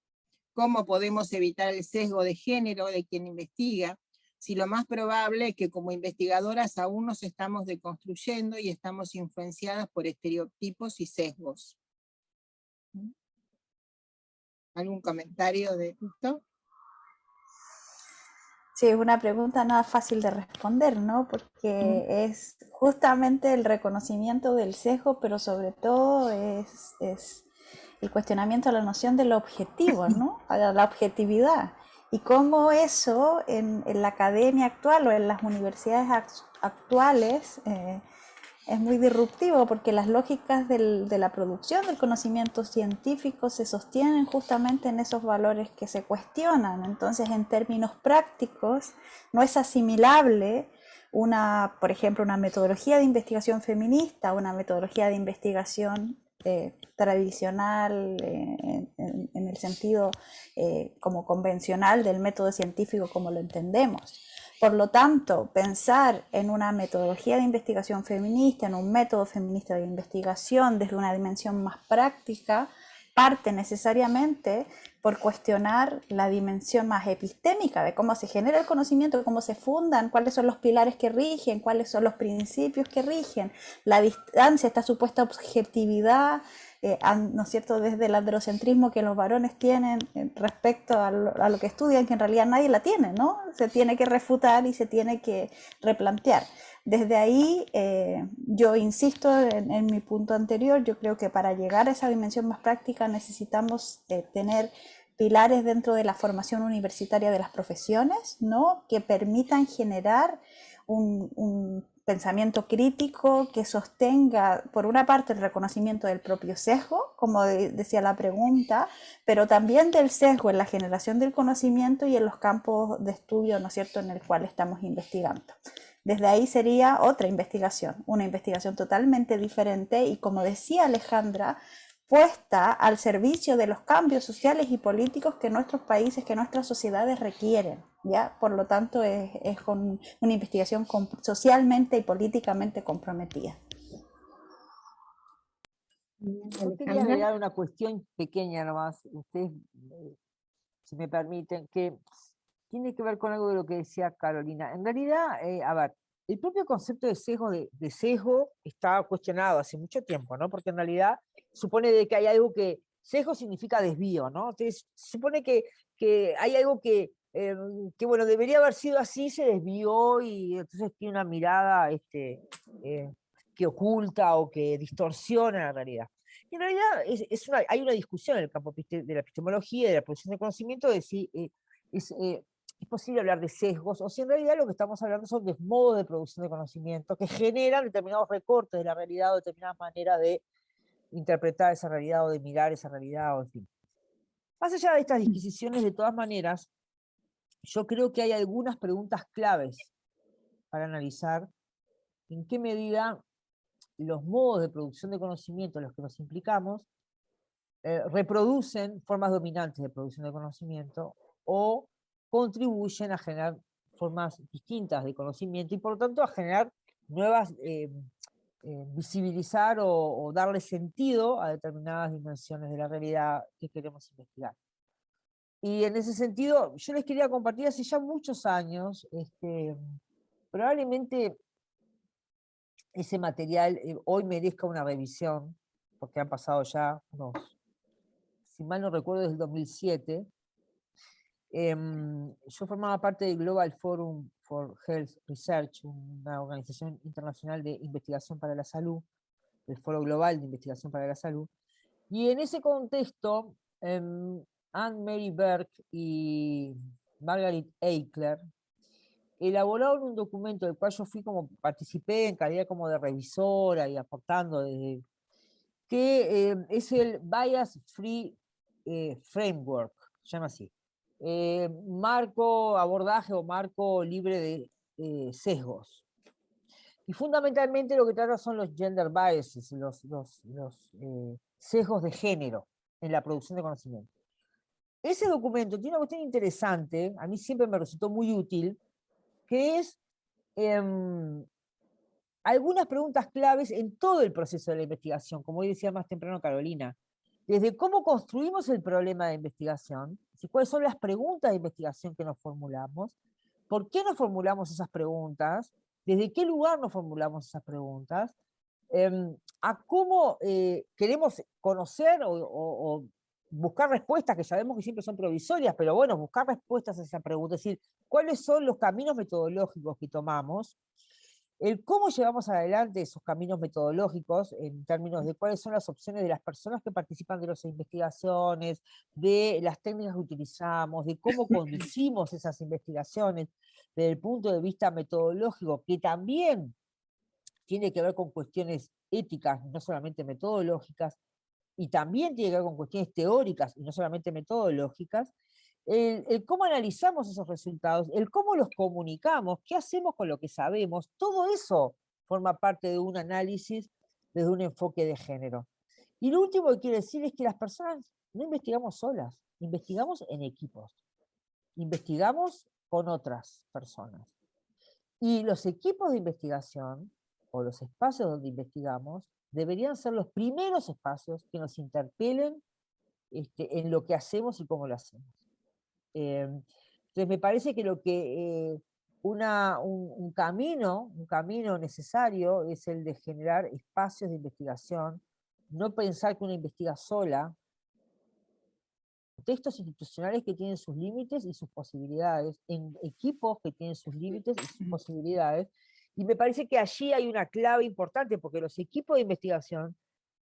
Speaker 6: ¿Cómo podemos evitar el sesgo de género de quien investiga? Si lo más probable es que como investigadoras aún nos estamos deconstruyendo y estamos influenciadas por estereotipos y sesgos. ¿Algún comentario de esto?
Speaker 2: Sí, es una pregunta nada fácil de responder, ¿no? Porque es justamente el reconocimiento del sesgo, pero sobre todo es el cuestionamiento a la noción del objetivo, ¿no? A la objetividad. Y cómo eso en la academia actual o en las universidades actuales es muy disruptivo, porque las lógicas de la producción del conocimiento científico se sostienen justamente en esos valores que se cuestionan. Entonces, en términos prácticos, no es asimilable por ejemplo, una metodología de investigación feminista, una metodología de investigación tradicional en el sentido como convencional del método científico como lo entendemos. Por lo tanto, pensar en una metodología de investigación feminista, en un método feminista de investigación desde una dimensión más práctica, parte necesariamente por cuestionar la dimensión más epistémica de cómo se genera el conocimiento, cómo se fundan, cuáles son los pilares que rigen, cuáles son los principios que rigen, la distancia, esta supuesta objetividad, ¿no es cierto?, desde el androcentrismo que los varones tienen respecto a lo que estudian, que en realidad nadie la tiene, ¿no? Se tiene que refutar y se tiene que replantear. Desde ahí, yo insisto en mi punto anterior, yo creo que para llegar a esa dimensión más práctica necesitamos tener pilares dentro de la formación universitaria de las profesiones, ¿no?, que permitan generar un pensamiento crítico que sostenga, por una parte, el reconocimiento del propio sesgo, como decía la pregunta, pero también del sesgo en la generación del conocimiento y en los campos de estudio, ¿no es cierto?, en el cual estamos investigando. Desde ahí sería otra investigación, una investigación totalmente diferente y, como decía Alejandra, puesta al servicio de los cambios sociales y políticos que nuestros países, que nuestras sociedades requieren, ¿ya? Por lo tanto, es con una investigación socialmente y políticamente comprometida.
Speaker 4: Yo quería agregar una cuestión pequeña nomás, ustedes, si me permiten, que tiene que ver con algo de lo que decía Carolina. En realidad, a ver, el propio concepto de sesgo está cuestionado hace mucho tiempo, ¿no? Porque en realidad supone de que hay algo que, sesgo significa desvío, ¿no? Entonces, supone que hay algo que bueno, debería haber sido así, se desvió y entonces tiene una mirada que oculta o que distorsiona la realidad. Y en realidad hay una discusión en el campo de la epistemología y de la producción de conocimiento de si es posible hablar de sesgos, o si en realidad lo que estamos hablando son de modos de producción de conocimiento que generan determinados recortes de la realidad o determinadas maneras de interpretar esa realidad o de mirar esa realidad, o en fin. Más allá de estas disquisiciones, de todas maneras, yo creo que hay algunas preguntas claves para analizar en qué medida los modos de producción de conocimiento en los que nos implicamos reproducen formas dominantes de producción de conocimiento o contribuyen a generar formas distintas de conocimiento y por lo tanto a generar nuevas, visibilizar o darle sentido a determinadas dimensiones de la realidad que queremos investigar. Y en ese sentido, yo les quería compartir hace ya muchos años, probablemente ese material hoy merezca una revisión, porque han pasado ya unos, si mal no recuerdo, desde el 2007, Yo formaba parte del Global Forum for Health Research, una organización internacional de investigación para la salud, el Foro Global de Investigación para la Salud, y en ese contexto, Anne-Marie Berg y Margaret Eichler elaboraron un documento del cual yo participé en calidad como de revisora y aportando, que es el Bias Free Framework, se llama así. Marco abordaje o marco libre de sesgos. Y fundamentalmente lo que trata son los gender biases, los sesgos de género en la producción de conocimiento. Ese documento tiene una cuestión interesante, a mí siempre me resultó muy útil, que es algunas preguntas claves en todo el proceso de la investigación, como hoy decía más temprano Carolina, desde cómo construimos el problema de investigación, cuáles son las preguntas de investigación que nos formulamos, por qué nos formulamos esas preguntas, desde qué lugar nos formulamos esas preguntas, a cómo queremos conocer o buscar respuestas, que sabemos que siempre son provisorias, pero bueno, buscar respuestas a esa pregunta, es decir, cuáles son los caminos metodológicos que tomamos, el cómo llevamos adelante esos caminos metodológicos en términos de cuáles son las opciones de las personas que participan de las investigaciones, de las técnicas que utilizamos, de cómo conducimos esas investigaciones desde el punto de vista metodológico, que también tiene que ver con cuestiones éticas, no solamente metodológicas, y también tiene que ver con cuestiones teóricas y no solamente metodológicas, el cómo analizamos esos resultados, el cómo los comunicamos, qué hacemos con lo que sabemos, todo eso forma parte de un análisis desde un enfoque de género. Y lo último que quiero decir es que las personas no investigamos solas, investigamos en equipos, investigamos con otras personas. Y los equipos de investigación, o los espacios donde investigamos, deberían ser los primeros espacios que nos interpelen en lo que hacemos y cómo lo hacemos. Entonces me parece que un camino necesario es el de generar espacios de investigación, no pensar que uno investiga sola, contextos institucionales que tienen sus límites y sus posibilidades, en equipos que tienen sus límites y sus posibilidades, y me parece que allí hay una clave importante, porque los equipos de investigación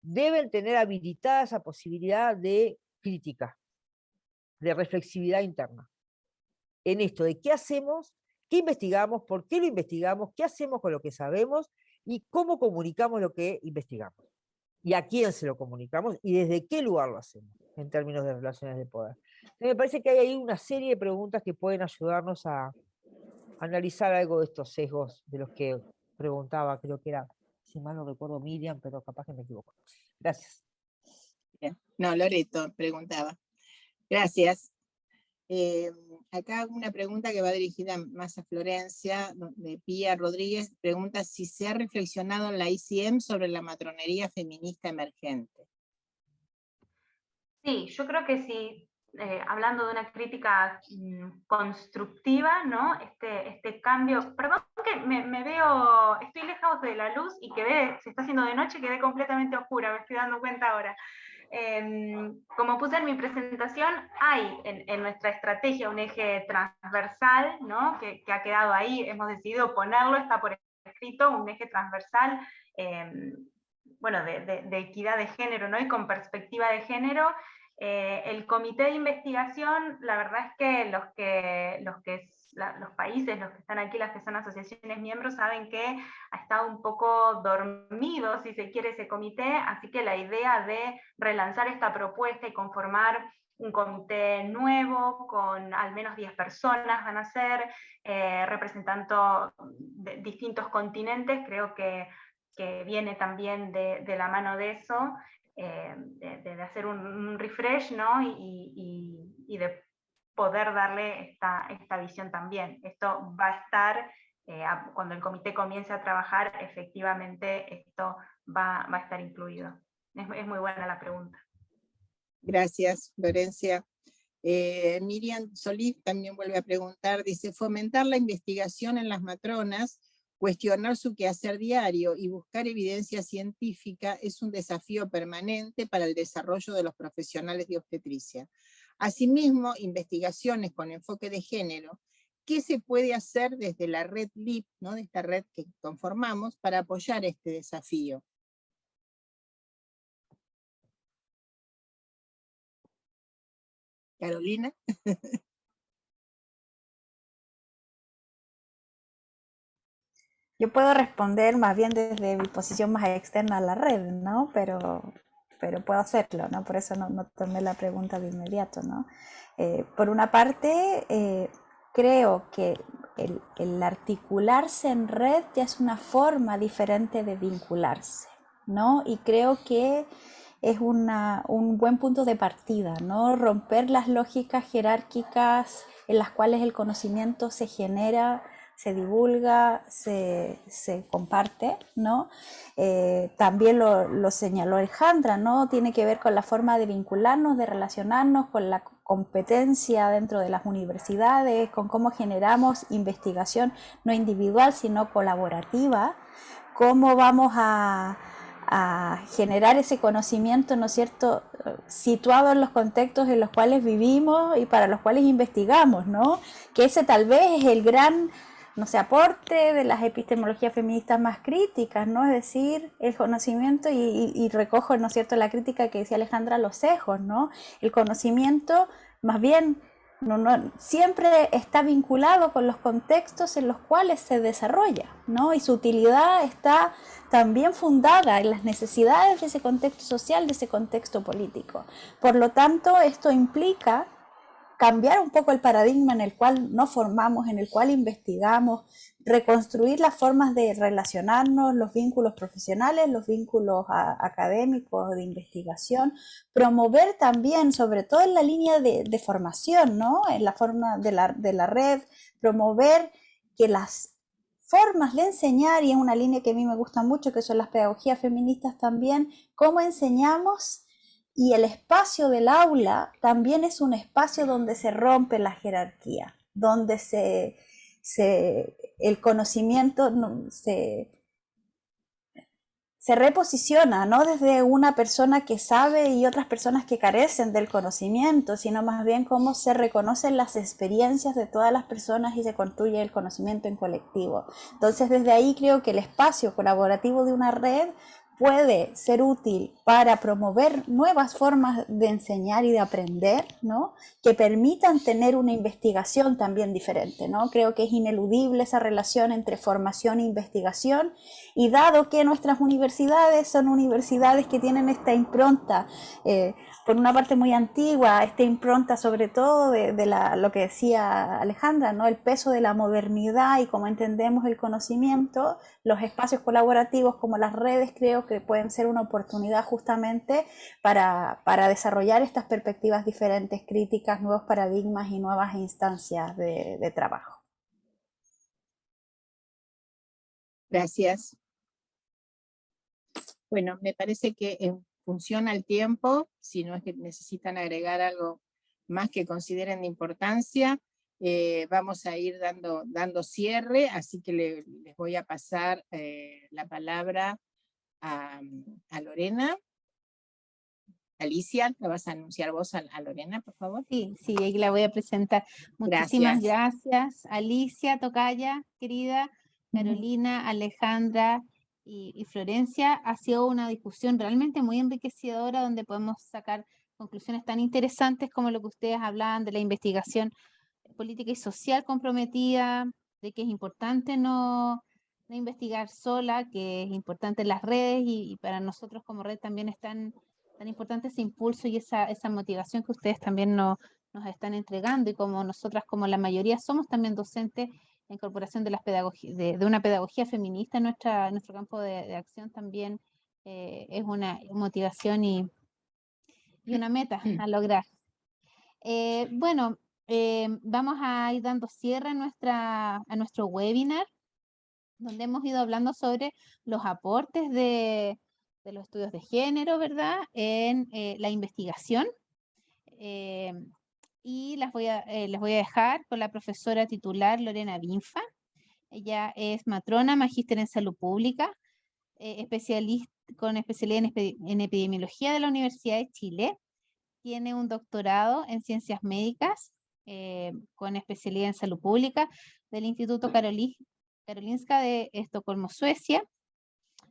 Speaker 4: deben tener habilitada esa posibilidad de crítica, de reflexividad interna, en esto de qué hacemos, qué investigamos, por qué lo investigamos, qué hacemos con lo que sabemos y cómo comunicamos lo que investigamos. Y a quién se lo comunicamos y desde qué lugar lo hacemos, en términos de relaciones de poder. Entonces, me parece que hay ahí una serie de preguntas que pueden ayudarnos a analizar algo de estos sesgos de los que preguntaba, creo que era, si mal no recuerdo, Miriam, pero capaz que me equivoco. Gracias.
Speaker 6: Bien. No, Loreto preguntaba. Gracias. Acá una pregunta que va dirigida más a Florencia, de Pía Rodríguez, pregunta si se ha reflexionado en la ICM sobre la matronería feminista emergente.
Speaker 5: Sí, yo creo que sí, hablando de una crítica constructiva, ¿no? Este cambio, perdón que me veo, estoy lejos de la luz y se está haciendo de noche, quedé completamente oscura, me estoy dando cuenta ahora. Como puse en mi presentación, hay en nuestra estrategia un eje transversal, ¿no? que ha quedado ahí, hemos decidido ponerlo, está por escrito, un eje transversal, bueno, de equidad de género, ¿no? Y con perspectiva de género. El comité de investigación, la verdad es que los países, los que están aquí, las que son asociaciones miembros, saben que ha estado un poco dormido, si se quiere, ese comité, así que la idea de relanzar esta propuesta y conformar un comité nuevo, con al menos 10 personas van a ser, representando de distintos continentes, creo que viene también de la mano de eso, de hacer un refresh, ¿no? Y de poder darle esta visión también. Esto va a estar, cuando el comité comience a trabajar, efectivamente esto va a estar incluido. Es muy buena la pregunta.
Speaker 6: Gracias, Florencia. Miriam Solís también vuelve a preguntar, dice, fomentar la investigación en las matronas, cuestionar su quehacer diario y buscar evidencia científica es un desafío permanente para el desarrollo de los profesionales de obstetricia. Asimismo, investigaciones con enfoque de género. ¿Qué se puede hacer desde la red LIP, ¿no? De esta red que conformamos, para apoyar este desafío? Carolina.
Speaker 2: Yo puedo responder más bien desde mi posición más externa a la red, ¿no? Pero puedo hacerlo, ¿no? Por eso no tomé la pregunta de inmediato, ¿no? Por una parte, creo que el articularse en red ya es una forma diferente de vincularse, ¿no? Y creo que es un buen punto de partida, ¿no? Romper las lógicas jerárquicas en las cuales el conocimiento se genera, se divulga, se comparte, ¿no? También lo señaló Alejandra, ¿no? Tiene que ver con la forma de vincularnos, de relacionarnos, con la competencia dentro de las universidades, con cómo generamos investigación no individual, sino colaborativa, cómo vamos a generar ese conocimiento, ¿no es cierto?, situado en los contextos en los cuales vivimos y para los cuales investigamos, ¿no? Que ese tal vez es el gran, no sé, aporte de las epistemologías feministas más críticas, ¿no? Es decir, el conocimiento, y recojo, ¿no es cierto?, la crítica que decía Alejandra, los sesgos, ¿no? El conocimiento, más bien, siempre está vinculado con los contextos en los cuales se desarrolla, ¿no? Y su utilidad está también fundada en las necesidades de ese contexto social, de ese contexto político. Por lo tanto, esto implica cambiar un poco el paradigma en el cual nos formamos, en el cual investigamos, reconstruir las formas de relacionarnos, los vínculos profesionales, los vínculos académicos, de investigación, promover también, sobre todo en la línea de formación, ¿no? En la forma de la red, promover que las formas de enseñar, y es una línea que a mí me gusta mucho, que son las pedagogías feministas también, cómo enseñamos. Y el espacio del aula también es un espacio donde se rompe la jerarquía, donde el conocimiento se reposiciona, no desde una persona que sabe y otras personas que carecen del conocimiento, sino más bien cómo se reconocen las experiencias de todas las personas y se construye el conocimiento en colectivo. Entonces, desde ahí creo que el espacio colaborativo de una red puede ser útil para promover nuevas formas de enseñar y de aprender, ¿no? Que permitan tener una investigación también diferente, ¿no? Creo que es ineludible esa relación entre formación e investigación, y dado que nuestras universidades son universidades que tienen esta impronta, por una parte muy antigua, esta impronta sobre todo de lo que decía Alejandra, ¿no? El peso de la modernidad y cómo entendemos el conocimiento, los espacios colaborativos como las redes creo que pueden ser una oportunidad justamente para desarrollar estas perspectivas diferentes, críticas, nuevos paradigmas y nuevas instancias de trabajo.
Speaker 6: Gracias. Bueno, me parece que en función al tiempo, si no es que necesitan agregar algo más que consideren de importancia, vamos a ir dando cierre, así que les voy a pasar la palabra a Lorena. Alicia, ¿la vas a anunciar vos a Lorena, por favor?
Speaker 1: Sí, ahí la voy a presentar. Muchísimas gracias, Alicia, tocaya, querida, Carolina, Alejandra y Florencia. Ha sido una discusión realmente muy enriquecedora, donde podemos sacar conclusiones tan interesantes como lo que ustedes hablaban de la investigación política y social comprometida, de que es importante no investigar sola, que es importante las redes, y para nosotros como red también es tan importante ese impulso y esa motivación que ustedes también nos están entregando, y como nosotras, como la mayoría, somos también docentes, la incorporación de las de una pedagogía feminista en nuestro campo de acción también es una motivación y una meta a lograr. Bueno, vamos a ir dando cierre a nuestro webinar, donde hemos ido hablando sobre los aportes de los estudios de género, ¿verdad?, en la investigación. Y les voy a dejar con la profesora titular Lorena Binfa. Ella es matrona, magíster en salud pública, especialista con especialidad en epidemiología de la Universidad de Chile. tiene un doctorado en ciencias médicas con especialidad en salud pública del Instituto Karolinska de Estocolmo, Suecia.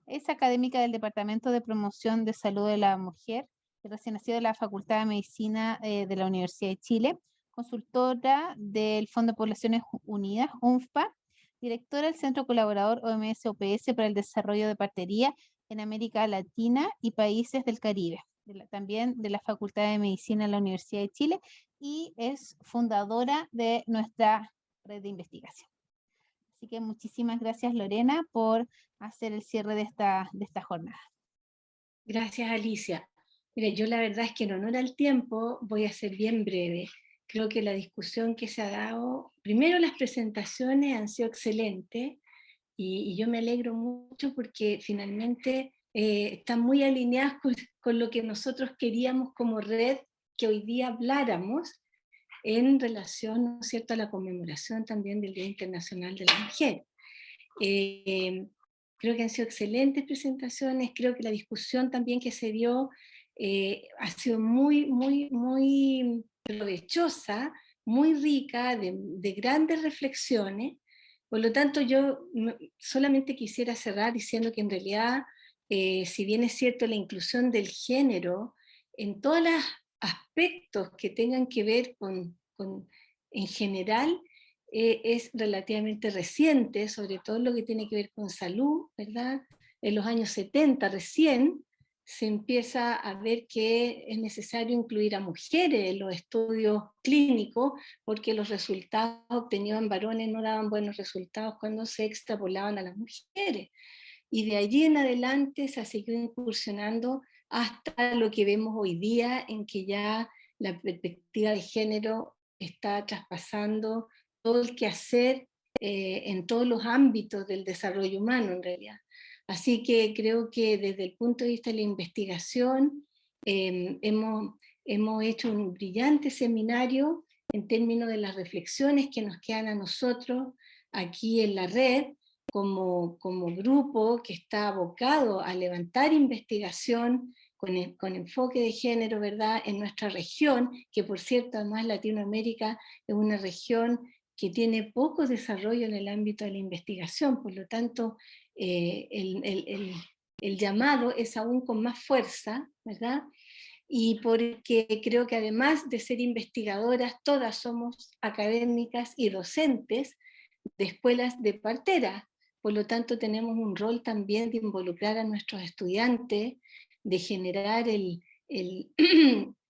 Speaker 1: Es académica del Departamento de Promoción de Salud de la Mujer y recién nacida de la Facultad de Medicina de la Universidad de Chile, consultora del Fondo de Poblaciones Unidas, UNFPA, directora del Centro Colaborador OMS-OPS para el Desarrollo de Partería en América Latina y países del Caribe, también de la Facultad de Medicina de la Universidad de Chile, y es fundadora de nuestra red de investigación. Así que muchísimas gracias, Lorena, por hacer el cierre de esta jornada.
Speaker 7: Gracias, Alicia. Mire, yo la verdad es que en honor al tiempo voy a ser bien breve. Creo que la discusión que se ha dado, primero las presentaciones han sido excelentes y yo me alegro mucho porque finalmente están muy alineadas con lo que nosotros queríamos como red que hoy día habláramos en relación, ¿no es cierto?, a la conmemoración también del Día Internacional de la Mujer. Creo que han sido excelentes presentaciones, creo que la discusión también que se dio ha sido muy, muy, muy provechosa, muy rica, de grandes reflexiones. Por lo tanto, yo solamente quisiera cerrar diciendo que en realidad, si bien es cierto la inclusión del género en todos los aspectos que tengan que ver en general, es relativamente reciente, sobre todo lo que tiene que ver con salud, ¿verdad? En los años 70 recién se empieza a ver que es necesario incluir a mujeres en los estudios clínicos, porque los resultados obtenidos en varones no daban buenos resultados cuando se extrapolaban a las mujeres. Y de allí en adelante se ha seguido incursionando hasta lo que vemos hoy día, en que ya la perspectiva de género está traspasando todo el quehacer en todos los ámbitos del desarrollo humano en realidad. Así que creo que desde el punto de vista de la investigación hemos hecho un brillante seminario en términos de las reflexiones que nos quedan a nosotros aquí en la red, como grupo que está abocado a levantar investigación con enfoque de género, ¿verdad?, en nuestra región, que por cierto además Latinoamérica es una región que tiene poco desarrollo en el ámbito de la investigación, por lo tanto el llamado es aún con más fuerza, ¿verdad? Y porque creo que además de ser investigadoras, todas somos académicas y docentes de escuelas de partera, por lo tanto tenemos un rol también de involucrar a nuestros estudiantes, de generar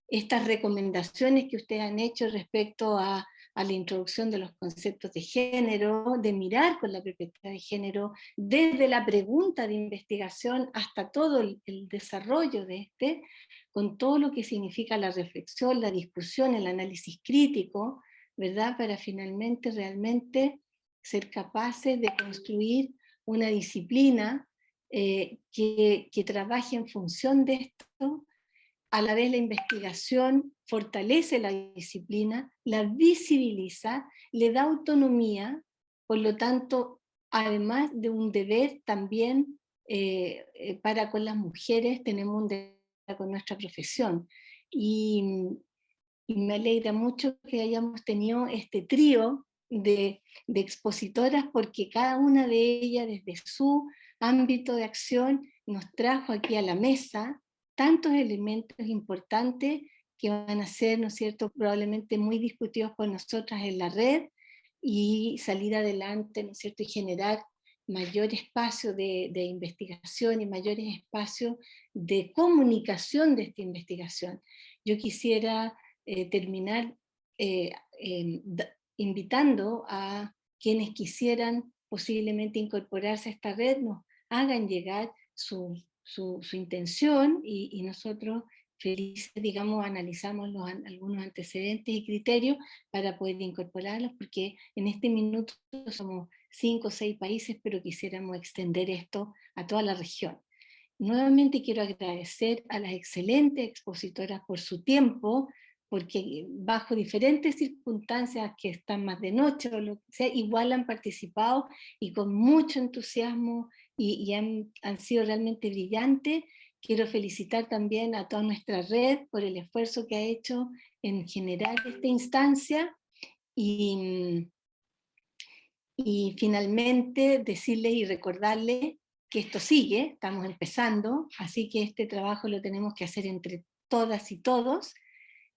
Speaker 7: estas recomendaciones que ustedes han hecho respecto a la introducción de los conceptos de género, de mirar con la perspectiva de género, desde la pregunta de investigación hasta todo el desarrollo de con todo lo que significa la reflexión, la discusión, el análisis crítico, ¿verdad?, para finalmente realmente ser capaces de construir una disciplina que trabaje en función de esto. A la vez la investigación fortalece la disciplina, la visibiliza, le da autonomía, por lo tanto, además de un deber también para con las mujeres, tenemos un deber con nuestra profesión. Y me alegra mucho que hayamos tenido este trío de expositoras, porque cada una de ellas desde su ámbito de acción nos trajo aquí a la mesa tantos elementos importantes que van a ser, ¿no es cierto?, probablemente muy discutidos por nosotras en la red, y salir adelante, ¿no es cierto?, y generar mayor espacio de investigación y mayores espacios de comunicación de esta investigación. Yo quisiera terminar invitando a quienes quisieran posiblemente incorporarse a esta red, nos hagan llegar su intención, y nosotros felices, digamos, analizamos algunos antecedentes y criterios para poder incorporarlos, porque en este minuto somos 5 o 6 países, pero quisiéramos extender esto a toda la región. Nuevamente quiero agradecer a las excelentes expositoras por su tiempo, porque bajo diferentes circunstancias que están más de noche o lo que sea, igual han participado y con mucho entusiasmo, y han sido realmente brillantes, Quiero felicitar también a toda nuestra red por el esfuerzo que ha hecho en generar esta instancia y finalmente decirles y recordarles que esto sigue, estamos empezando, así que este trabajo lo tenemos que hacer entre todas y todos,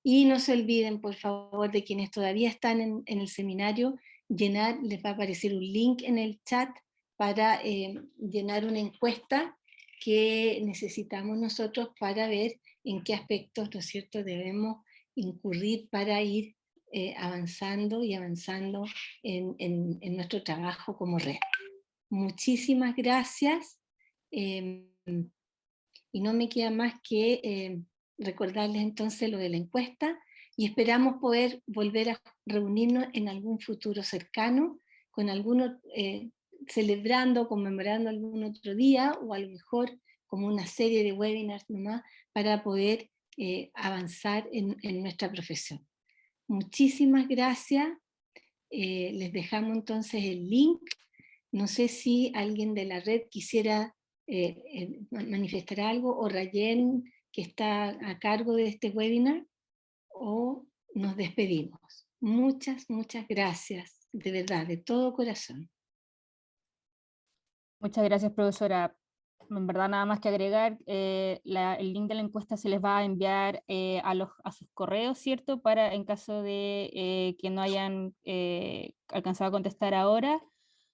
Speaker 7: y no se olviden, por favor, de quienes todavía están en el seminario, les va a aparecer un link en el chat para llenar una encuesta que necesitamos nosotros para ver en qué aspectos, ¿no es cierto?, debemos incurrir para ir avanzando y avanzando en nuestro trabajo como red. Muchísimas gracias, y no me queda más que recordarles entonces lo de la encuesta, y esperamos poder volver a reunirnos en algún futuro cercano, con algunos celebrando, conmemorando algún otro día, o a lo mejor como una serie de webinars nomás, para poder avanzar en nuestra profesión. Muchísimas gracias, les dejamos entonces el link. No sé si alguien de la red quisiera manifestar algo, o Rayen, que está a cargo de este webinar, o nos despedimos. Muchas gracias, de verdad, de todo corazón.
Speaker 3: Muchas gracias, profesora. En verdad, nada más que agregar, el link de la encuesta se les va a enviar a sus correos, ¿cierto? Para, en caso de que no hayan alcanzado a contestar ahora,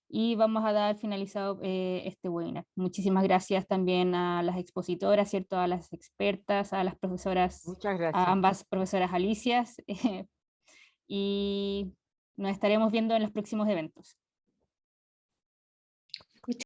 Speaker 3: y vamos a dar finalizado este webinar. Muchísimas gracias también a las expositoras, ¿cierto? A las expertas, a las profesoras,
Speaker 4: Muchas gracias.
Speaker 3: a ambas profesoras Alicias, y nos estaremos viendo en los próximos eventos.